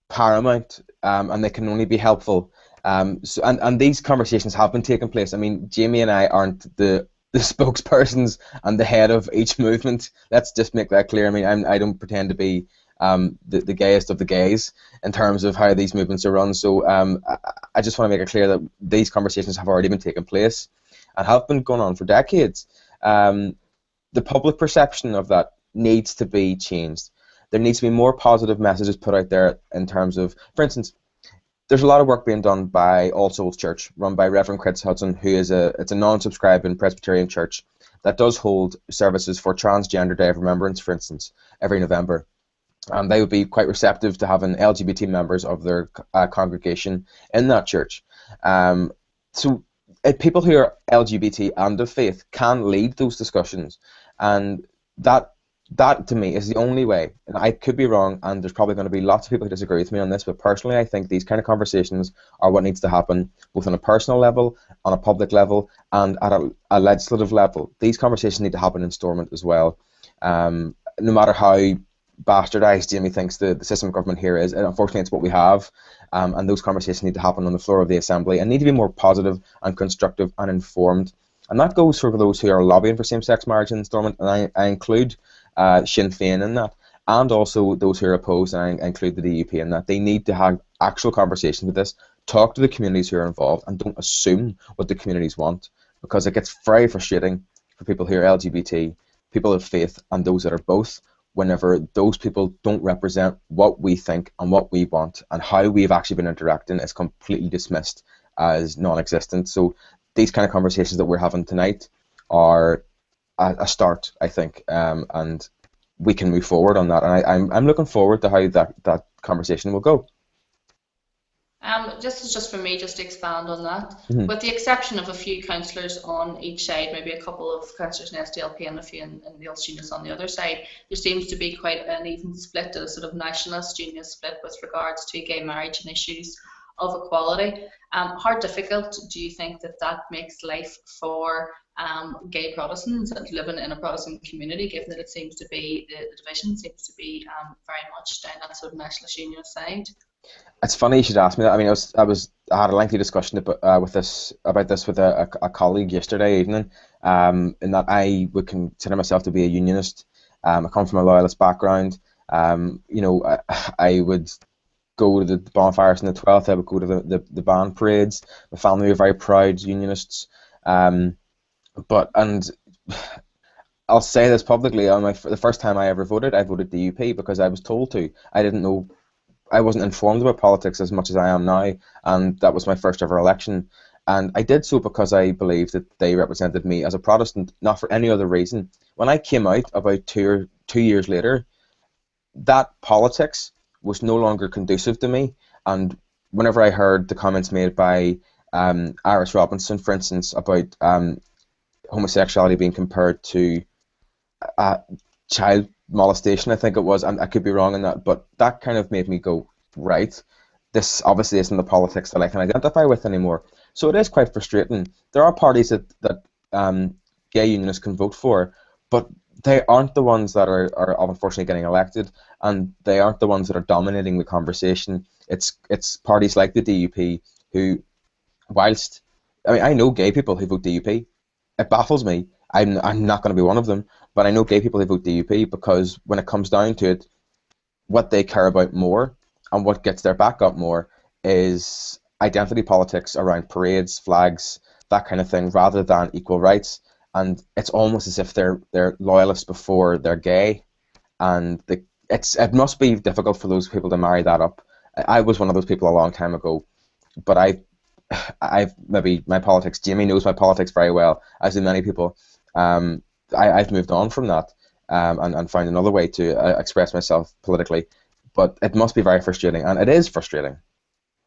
paramount, and they can only be helpful. And these conversations have been taking place. I mean, Jamie and I aren't the spokespersons and the head of each movement. Let's just make that clear. I mean, I don't pretend to be the gayest of the gays in terms of how these movements are run. So I just want to make it clear that these conversations have already been taking place and have been going on for decades. The public perception of that needs to be changed. There needs to be more positive messages put out there in terms of, for instance, there's a lot of work being done by All Souls Church, run by Reverend Chris Hudson, who is it's a non-subscribing Presbyterian church that does hold services for Transgender Day of Remembrance, for instance, every November. They would be quite receptive to having LGBT members of their congregation in that church. So people who are LGBT and of faith can lead those discussions, and that to me is the only way. And I could be wrong, and there's probably going to be lots of people who disagree with me on this, but personally I think these kind of conversations are what needs to happen, both on a personal level, on a public level, and at a legislative level. These conversations need to happen in Stormont as well. No matter how bastardized Jamie thinks the system of government here is, and unfortunately it's what we have, and those conversations need to happen on the floor of the Assembly and need to be more positive and constructive and informed. And that goes for those who are lobbying for same-sex marriage in Stormont, and I include Sinn Féin in that, and also those who are opposed, and I include the DUP in that. They need to have actual conversations with this, talk to the communities who are involved, and don't assume what the communities want, because it gets very frustrating for people who are LGBT, people of faith, and those that are both, whenever those people don't represent what we think and what we want and how we've actually been interacting is completely dismissed as non-existent. So these kind of conversations that we're having tonight are a start, I think, and we can move forward on that. And I'm looking forward to how that conversation will go. Just for me, just to expand on that, Mhm. with the exception of a few councillors on each side, maybe a couple of councillors in SDLP and a few in the Ulster Unionists on the other side, there seems to be quite an even split, a sort of nationalist union split with regards to gay marriage and issues of equality. How difficult do you think that makes life for gay Protestants living in a Protestant community, given that it seems to be, the division seems to be very much down that sort of nationalist unionist side? It's funny you should ask me that. I mean, I had a lengthy discussion about this with a colleague yesterday evening. In that I would consider myself to be a unionist. I come from a loyalist background. I would go to the bonfires on the 12th. I would go to the band parades. My family were very proud unionists. And I'll say this publicly. The first time I ever voted, I voted DUP because I was told to. I didn't know. I wasn't informed about politics as much as I am now, and that was my first ever election. And I did so because I believed that they represented me as a Protestant, not for any other reason. When I came out about 2 years later, that politics was no longer conducive to me. And whenever I heard the comments made by Iris Robinson, for instance, about homosexuality being compared to child molestation, I think it was, and I could be wrong on that, but that kind of made me go, right, this obviously isn't the politics that I can identify with anymore. So it is quite frustrating. There are parties that gay unionists can vote for, but they aren't the ones that are unfortunately getting elected, and they aren't the ones that are dominating the conversation. It's parties like the DUP who, whilst, I mean, I know gay people who vote DUP. It baffles me. I'm not going to be one of them, but I know gay people who vote DUP because when it comes down to it, what they care about more and what gets their back up more is identity politics around parades, flags, that kind of thing, rather than equal rights. And it's almost as if they're loyalists before they're gay, and it must be difficult for those people to marry that up. I was one of those people a long time ago, but I've maybe my politics. Jamie knows my politics very well, as do many people. I've moved on from that and found another way to express myself politically. But it must be very frustrating, and it is frustrating.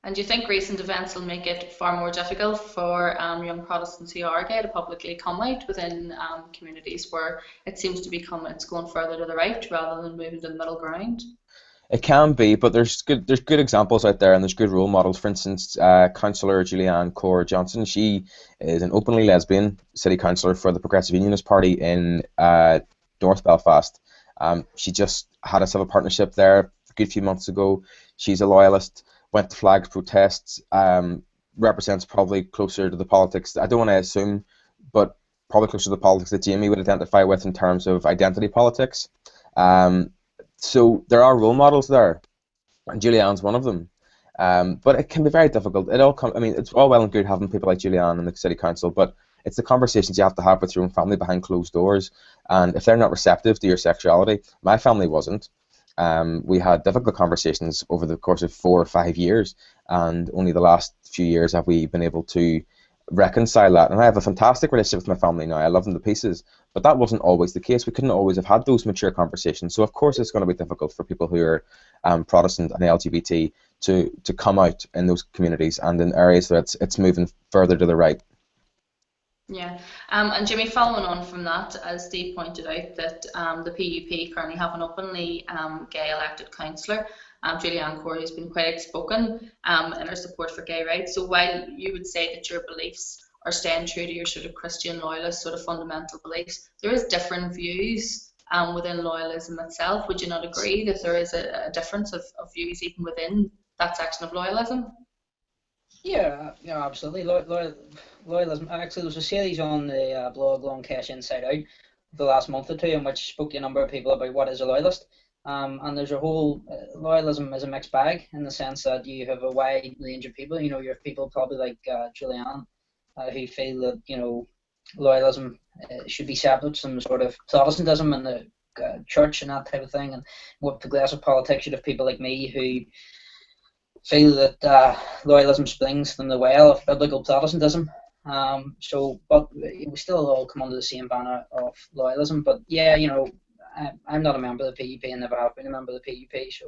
And do you think recent events will make it far more difficult for young Protestants who are gay to publicly come out within communities where it seems to it's going further to the right rather than moving to the middle ground? It can be, but there's good examples out there, and there's good role models. For instance, Councillor Julianne Core Johnson, she is an openly lesbian city councillor for the Progressive Unionist Party in North Belfast. She just had a civil partnership there a good few months ago. She's a loyalist, went to flag protests, represents probably closer to the politics, I don't want to assume, but probably closer to the politics that Jamie would identify with in terms of identity politics. So there are role models there, and Julianne's one of them. But it can be very difficult. I mean, it's all well and good having people like Julianne in the city council, but it's the conversations you have to have with your own family behind closed doors. And if they're not receptive to your sexuality, my family wasn't. We had difficult conversations over the course of 4 or 5 years, and only the last few years have we been able to reconcile that. And I have a fantastic relationship with my family now. I love them to pieces, but that wasn't always the case. We couldn't always have had those mature conversations. So of course it's going to be difficult for people who are Protestant and LGBT to come out in those communities and in areas that it's moving further to the right. Yeah, and Jimmy, following on from that, as Steve pointed out, that the PUP currently have an openly gay elected councillor, Julianne Corey, who's been quite outspoken in her support for gay rights. So while you would say that your beliefs are staying true to your sort of Christian loyalist sort of fundamental beliefs, there is different views within loyalism itself. Would you not agree that there is a difference of views even within that section of loyalism? Yeah, absolutely. Loyalism. Actually, there was a series on the blog Long Cash Inside Out the last month or two, in which spoke to a number of people about what is a loyalist. And there's a whole loyalism is a mixed bag in the sense that you have a wide range of people. You have people probably like Julianne who feel that loyalism should be separate, some sort of Protestantism in the church and that type of thing. And with progressive politics, you have people like me who feel that loyalism springs from the well of biblical Protestantism. But we still all come under the same banner of loyalism. But yeah, I'm not a member of the PUP and never have been a member of the PUP. So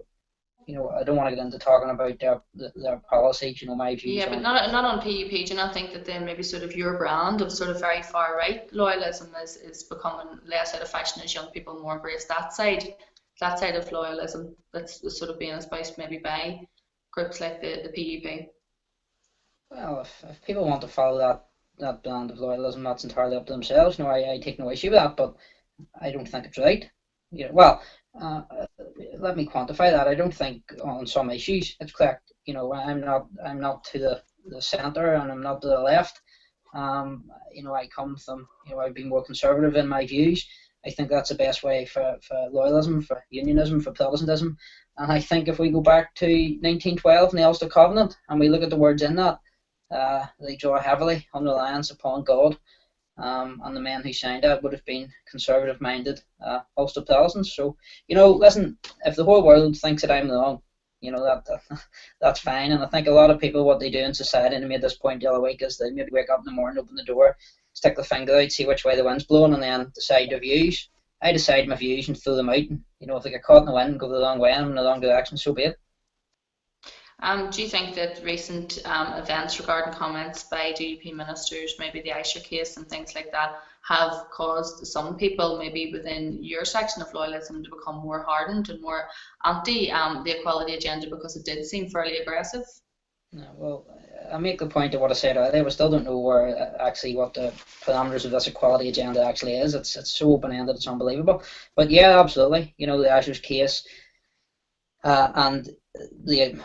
I don't want to get into talking about their policies, my views Yeah, but on. not on PUP. Do you not think that then maybe sort of your brand of sort of very far right loyalism is becoming less out of fashion as young people more embrace that side of loyalism that's sort of being espoused maybe by groups like the PUP? Well, if people want to follow that brand of loyalism, that's entirely up to themselves. No, I take no issue with that, but I don't think it's right. Well, uh, let me quantify that. I don't think on some issues it's correct. I'm not to the centre and I'm not to the left. I come from, I've been more conservative in my views. I think that's the best way for loyalism, for unionism, for Protestantism. And I think if we go back to 1912 and the Ulster Covenant and we look at the words in that, they draw heavily on reliance upon God. And the men who signed that would have been conservative-minded Ulster Protestants. So, listen, if the whole world thinks that I'm wrong, that's fine. And I think a lot of people, what they do in society, and I made this point the other week, is they maybe wake up in the morning, open the door, stick the finger out, see which way the wind's blowing, and then decide their views. I decide my views and throw them out. And, if they get caught in the wind and go the wrong way and I'm in the wrong direction, so be it. Do you think that recent events regarding comments by DUP ministers, maybe the Aisha case and things like that, have caused some people, maybe within your section of loyalism, to become more hardened and more anti the equality agenda because it did seem fairly aggressive? No, well, I make the point of what I said earlier. We still don't know what the parameters of this equality agenda actually is. It's so open-ended, it's unbelievable. But yeah, absolutely. The Aisha's case, and the.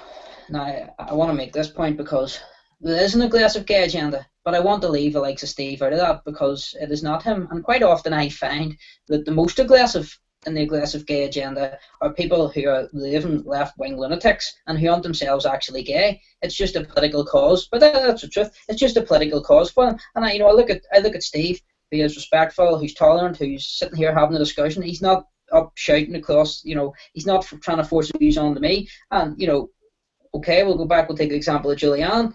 Now, I want to make this point because there is an aggressive gay agenda, but I want to leave the likes of Steve out of that because it is not him. And quite often I find that the most aggressive in the aggressive gay agenda are people who are living left-wing lunatics and who aren't themselves actually gay. It's just a political cause, but that's the truth. It's just a political cause for them. And I look at Steve, who is respectful, who's tolerant, who's sitting here having a discussion. He's not up shouting across. He's not trying to force views onto me. And okay, we'll go back. We'll take the example of Julianne.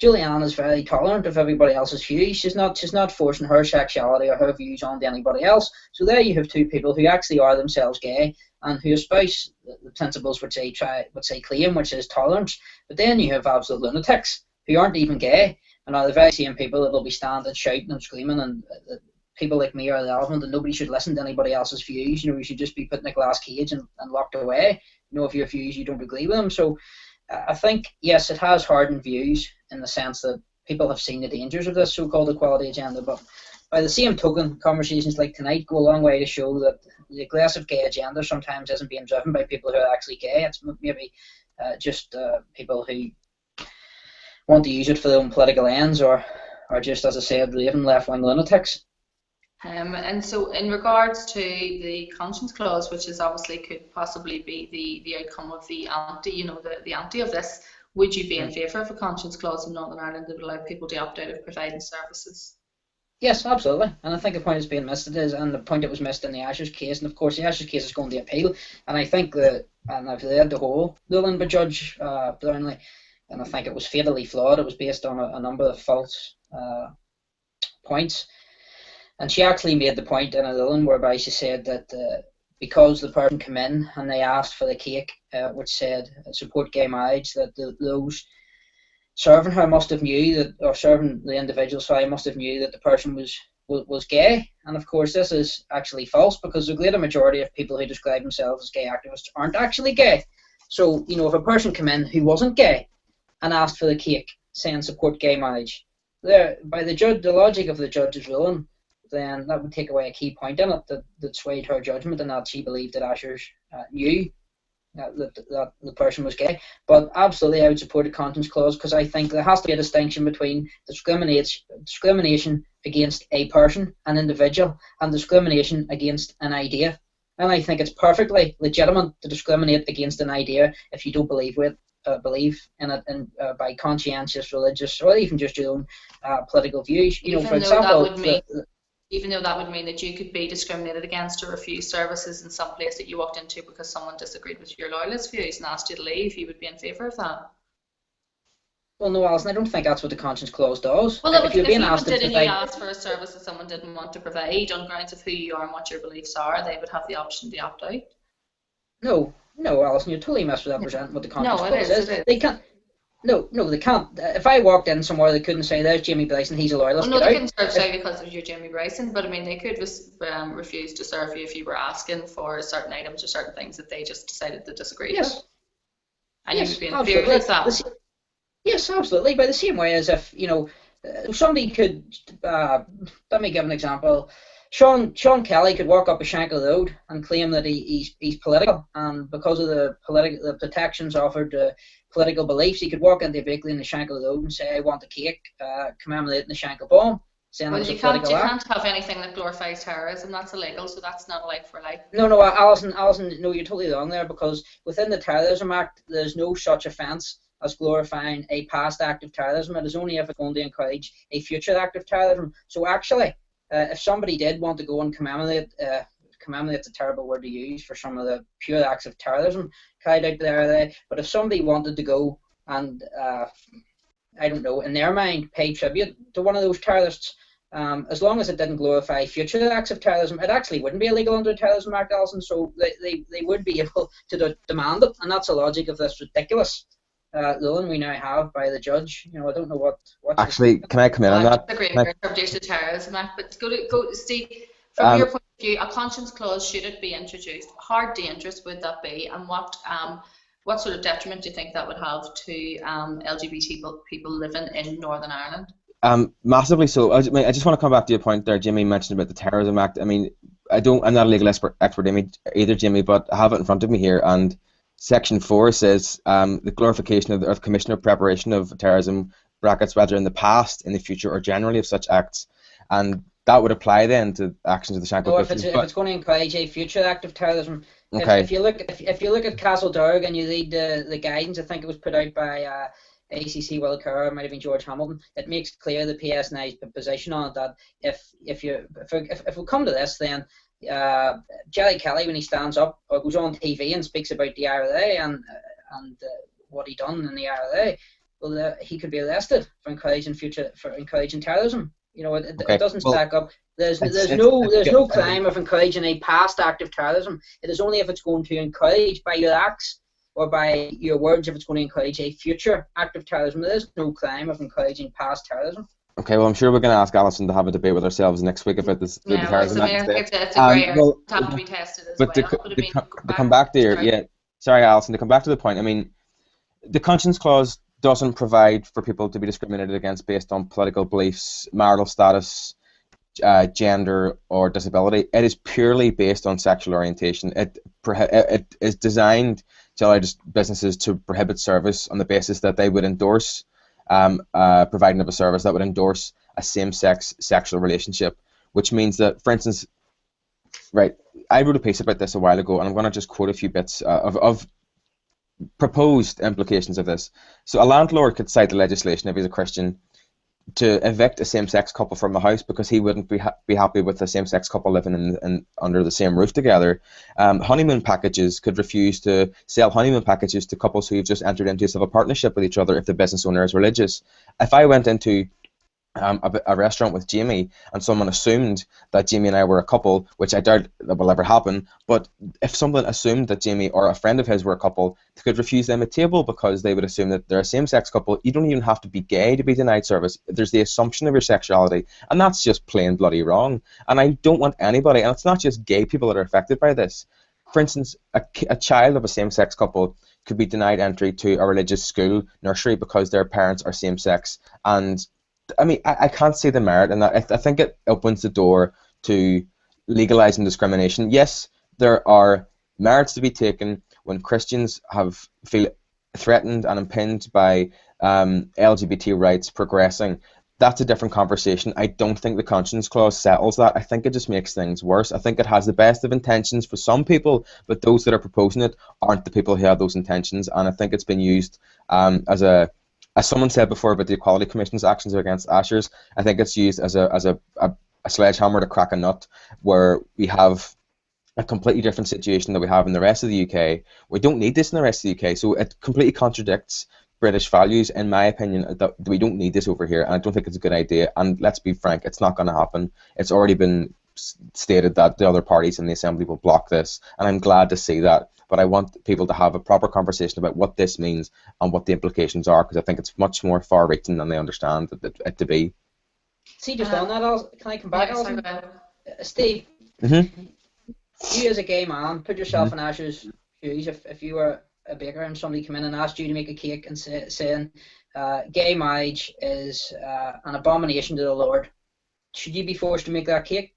Julianne is very tolerant of everybody else's views. She's not forcing her sexuality or her views onto anybody else. So there you have two people who actually are themselves gay and who espouse the principles which they claim, which is tolerance. But then you have absolute lunatics who aren't even gay and are the very same people that will be standing, shouting and screaming and people like me are irrelevant and nobody should listen to anybody else's views. We should just be put in a glass cage and locked away. If your views you don't agree with them. So I think, yes, it has hardened views in the sense that people have seen the dangers of this so-called equality agenda, but by the same token, conversations like tonight go a long way to show that the aggressive gay agenda sometimes isn't being driven by people who are actually gay. It's maybe just people who want to use it for their own political ends or just, as I said, raving left-wing lunatics. And so in regards to the conscience clause, which is obviously could possibly be the outcome of the anti, the anti of this, would you be in favour of a conscience clause in Northern Ireland that would allow people to opt out of providing services? Yes, absolutely. And I think the point is being missed and the point that was missed in the Asher's case, and of course the Asher's case is going to appeal, and I think that, and I've read the whole ruling by Judge Brownlee, and I think it was fatally flawed. It was based on a number of false points. And she actually made the point in a ruling whereby she said that because the person came in and they asked for the cake, which said support gay marriage, that those serving her must have knew that, or serving the individual, must have knew that the person was gay. And of course, this is actually false because the greater majority of people who describe themselves as gay activists aren't actually gay. So, if a person came in who wasn't gay and asked for the cake saying support gay marriage, by the logic of the judge's ruling, then that would take away a key point in it that swayed her judgment and that she believed that Ashers knew that the person was gay. But absolutely I would support a conscience clause because I think there has to be a distinction between discrimination against a person, an individual, and discrimination against an idea. And I think it's perfectly legitimate to discriminate against an idea if you don't believe in it by conscientious, religious, or even just your own political views. For example, even though that would mean that you could be discriminated against or refuse services in some place that you walked into because someone disagreed with your loyalist views and asked you to leave, you would be in favour of that? Well, no, Alison, I don't think that's what the conscience clause does. Well, if you asked for a service that someone didn't want to provide on grounds of who you are and what your beliefs are, they would have the option to opt out. No, No, Alison, you're totally misrepresenting what the conscience No, it clause is. is. They can't. No, they can't. If I walked in somewhere, they couldn't say, "There's Jamie Bryson, he's a loyalist, Well, no, get they out." couldn't serve you because of your Jamie Bryson, but I mean, they could refuse to serve you if you were asking for certain items or certain things that they just decided to disagree with. Yes, And you yes, would be absolutely. inferior to that. Yes, absolutely. By the same way as if, somebody could, let me give an example. Sean Kelly could walk up a Shankill Road and claim that he's political, and because of the protections offered to political beliefs, he could walk into a bakery in the Shankill Road and say, "I want a cake commemorating the Shankill bomb," saying it Well, was a you political act. can't have anything that glorifies terrorism. That's illegal, so that's not like for like. No, Alison, no, you're totally wrong there, because within the Terrorism Act, there's no such offence as glorifying a past act of terrorism. It is only if it's going to encourage a future act of terrorism. So actually, if somebody did want to go and commemorate's a terrible word to use for some of the pure acts of terrorism carried out there, but if somebody wanted to go and, I don't know, in their mind, pay tribute to one of those terrorists, as long as it didn't glorify future acts of terrorism, it actually wouldn't be illegal under the Terrorism Act, Alison, so they would be able to demand it, and that's the logic of this ridiculous ruling we now have by the judge. I don't know what Actually, can I come in on that? I agree with your interpretation of the Terrorism Act, but go Steve, from your point of view, a conscience clause, should it be introduced? How dangerous would that be, and what sort of detriment do you think that would have to LGBT people living in Northern Ireland? Massively so. I just want to come back to your point there. Jimmy mentioned about the Terrorism Act. I mean, I'm not a legal expert either, Jimmy, but I have it in front of me here, and Section 4 says the glorification of the commission or preparation of terrorism, brackets, whether in the past, in the future, or generally of such acts, and that would apply then to actions of the Shankill. No, if it's going to encourage a future act of terrorism. Okay. If you look at Castledorg and you read the guidance, I think it was put out by ACC Will Kerr, might have been George Hamilton. It makes clear the PSNI's position on it, that if we come to this, then Jerry Kelly, when he stands up or goes on TV and speaks about the IRA and what he done in the IRA, well, he could be arrested for encouraging terrorism. It doesn't stack up. There's no crime of encouraging a past act of terrorism. It is only if it's going to encourage by your acts or by your words, if it's going to encourage a future act of terrorism. There is no crime of encouraging past terrorism. Okay, well, I'm sure we're going to ask Alison to have a debate with ourselves next week about this. Yeah, it's a grey area. It's have to be tested as well. To come back there, sorry, Alison, to come back to the point, I mean, the conscience clause doesn't provide for people to be discriminated against based on political beliefs, marital status, gender, or disability. It is purely based on sexual orientation. It is designed to allow businesses to prohibit service on the basis that they would endorse providing of a service that would endorse a same-sex sexual relationship, which means that, for instance, right, I wrote a piece about this a while ago, and I'm going to just quote a few bits of proposed implications of this. So a landlord could cite the legislation, if he's a Christian, to evict a same-sex couple from the house because he wouldn't be happy with a same-sex couple living in under the same roof together. Honeymoon packages could refuse to sell honeymoon packages to couples who've just entered into a civil partnership with each other if the business owner is religious. If I went into a restaurant with Jamie and someone assumed that Jamie and I were a couple, which I doubt that will ever happen, but if someone assumed that Jamie or a friend of his were a couple, they could refuse them a table because they would assume that they're a same-sex couple. You don't even have to be gay to be denied service. There's the assumption of your sexuality, and that's just plain bloody wrong. And I don't want anybody, and it's not just gay people that are affected by this. For instance, a child of a same-sex couple could be denied entry to a religious school nursery because their parents are same-sex, and I mean, I can't see the merit in that. I think it opens the door to legalizing discrimination. Yes, there are merits to be taken when Christians feel threatened and impinged by LGBT rights progressing. That's a different conversation. I don't think the conscience clause settles that. I think it just makes things worse. I think it has the best of intentions for some people, but those that are proposing it aren't the people who have those intentions, and I think it's been used as someone said before about the Equality Commission's actions against Ashers, I think it's used as a sledgehammer to crack a nut, where we have a completely different situation that we have in the rest of the UK. We don't need this in the rest of the UK, so it completely contradicts British values, in my opinion, that we don't need this over here, and I don't think it's a good idea, and let's be frank, it's not going to happen. It's already been stated that the other parties in the Assembly will block this, and I'm glad to see that. But I want people to have a proper conversation about what this means and what the implications are, because I think it's much more far-reaching than they understand it to be. See, just on that, can I come back, Alison? Steve, Mm-hmm. you as a gay man, put yourself in Ash's shoes. If you were a baker and somebody came in and asked you to make a cake and saying gay marriage is an abomination to the Lord, should you be forced to make that cake?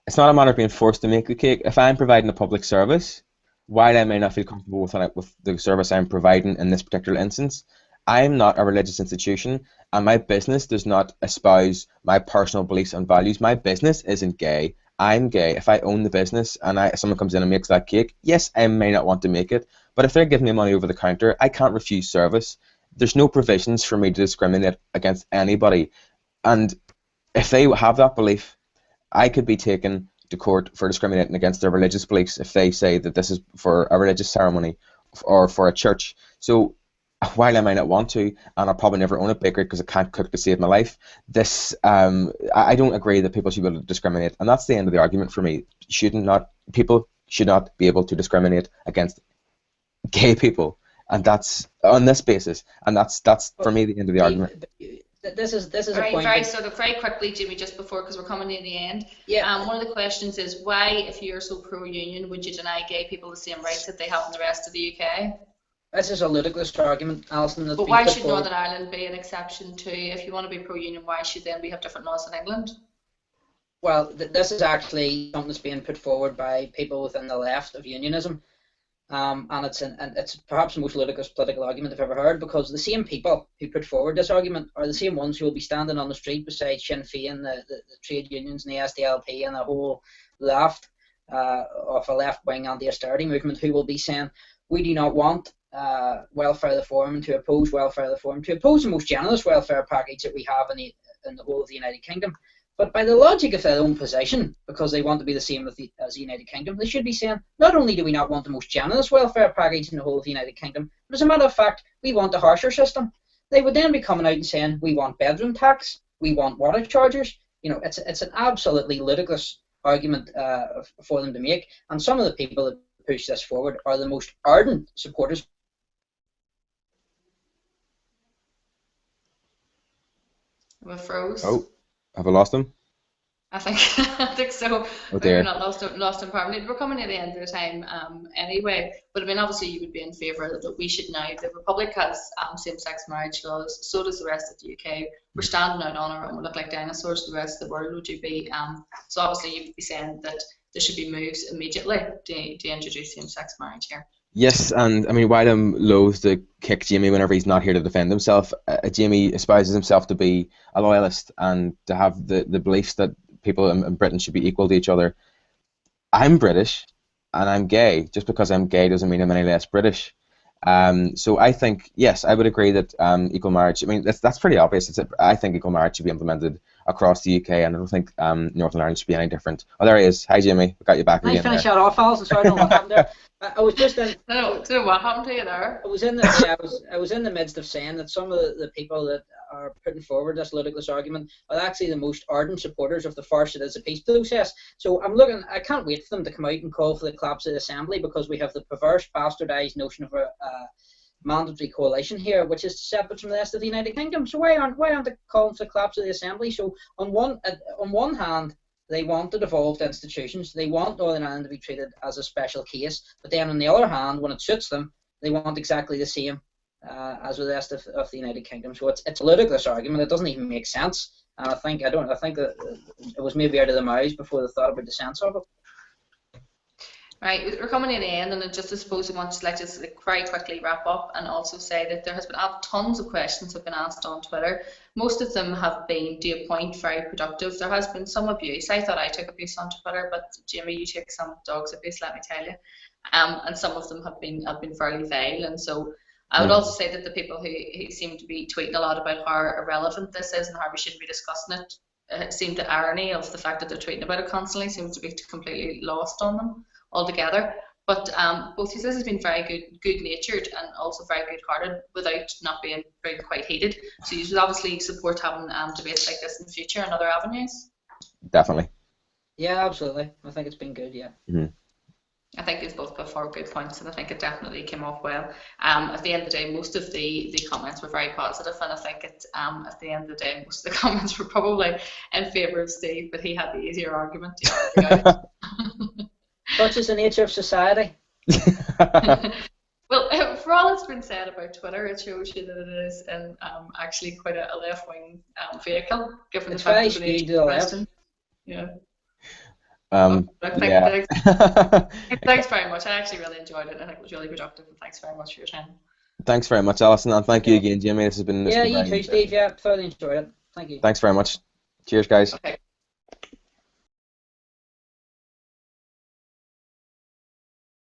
It's not a matter of being forced to make the cake. If I'm providing a public service, while I may not feel comfortable with the service I'm providing in this particular instance, I'm not a religious institution, and my business does not espouse my personal beliefs and values. My business isn't gay. I'm gay. If I own the business and someone comes in and makes that cake, yes, I may not want to make it, but if they're giving me money over the counter, I can't refuse service. There's no provisions for me to discriminate against anybody, and if they have that belief, I could be taken to court for discriminating against their religious beliefs if they say that this is for a religious ceremony or for a church. So while I might not want to, and I'll probably never own a bakery because I can't cook to save my life, I don't agree that people should be able to discriminate, and that's the end of the argument for me. People should not be able to discriminate against gay people, and that's on this basis, and that's for me the end of the argument. This is very, a point. Very quickly, Jimmy, just before, because we're coming near the end. Yeah. One of the questions is why, if you're so pro-union, would you deny gay people the same rights that they have in the rest of the UK? This is a ludicrous argument, Alison. But why should Northern Ireland be an exception to? If you want to be pro-union, why should then we have different laws in England? Well, this is actually something that's being put forward by people within the left of unionism. And it's perhaps the most ludicrous political argument I've ever heard, because the same people who put forward this argument are the same ones who will be standing on the street beside Sinn Féin, the trade unions and the SDLP and the whole left of a left-wing anti-austerity movement, who will be saying, we do not want welfare reform, and to oppose welfare reform, to oppose the most generous welfare package that we have in the whole of the United Kingdom. But by the logic of their own position, because they want to be the same as the United Kingdom, they should be saying, not only do we not want the most generous welfare package in the whole of the United Kingdom, but as a matter of fact, we want a harsher system. They would then be coming out and saying, we want bedroom tax, we want water charges. You know, it's an absolutely ludicrous argument for them to make. And some of the people that push this forward are the most ardent supporters. We froze. Oh. Have I lost him? I think so. We're not lost him permanently. We're coming to the end of the time anyway. But I mean, obviously, you would be in favour that we should now. The Republic has same-sex marriage laws. So does the rest of the UK. We're standing out on our own. We look like dinosaurs to the rest of the world. Would you be? So obviously, you would be saying that there should be moves immediately to introduce same-sex marriage here. Yes, and I mean, while I'm loath to kick Jamie whenever he's not here to defend himself, Jamie espouses himself to be a loyalist and to have the beliefs that people in Britain should be equal to each other. I'm British and I'm gay. Just because I'm gay doesn't mean I'm any less British. So I think, yes, I would agree that equal marriage, I mean, that's pretty obvious. I think equal marriage should be implemented across the UK, and I don't think Northern Ireland should be any different. Oh, there he is. Hi, Jamie. We got you back again. Can I finish that off, Alison? Sorry, I don't know what happened there. I was just in. No, what happened to you there? I was in the midst of saying that some of the people that are putting forward this ludicrous argument are actually the most ardent supporters of the farce that is a peace process. So I can't wait for them to come out and call for the collapse of the Assembly, because we have the perverse, bastardised notion of a mandatory coalition here, which is separate from the rest of the United Kingdom. So why aren't they calling for the collapse of the Assembly? So on one hand, they want the devolved institutions. They want Northern Ireland to be treated as a special case. But then on the other hand, when it suits them, they want exactly the same as with the rest of the United Kingdom. So it's a ludicrous argument. It doesn't even make sense. And I think that it was maybe out of their mouths before they thought about the sense of it. Right, we're coming to the end, and I suppose I want to just very quickly wrap up and also say that there has been tons of questions have been asked on Twitter. Most of them have been, to a point, very productive. There has been some abuse. I thought I took abuse on Twitter, but Jimmy, you took some dog's abuse, let me tell you. And some of them have been fairly vile. And so I would also say that the people who seem to be tweeting a lot about how irrelevant this is and how we shouldn't be discussing it, seem the irony of the fact that they're tweeting about it constantly seems to be completely lost on them altogether. But both of this has been very good-natured and also very good-hearted without not being quite heated. So you should obviously support having debates like this in the future and other avenues. Definitely. Yeah, absolutely. I think it's been good. Yeah. I think it's both put forward good points, and I think it definitely came off well. At the end of the day, most of the comments were very positive, and I think at the end of the day, most of the comments were probably in favour of Steve, but he had the easier argument to argue out. Such is the nature of society. Well, for all that's been said about Twitter, it shows you that it is actually quite a left-wing vehicle, given It's the fact very that the skewed to the left. question. Yeah. Yeah. Thanks very much. I actually really enjoyed it. I think it was really productive, and thanks very much for your time. Thanks very much, Alison, and thank you again, Jamie. This has been Yeah, been you very too, Steve. Yeah, thoroughly enjoyed it. Thank you. Thanks very much. Cheers, guys. Okay.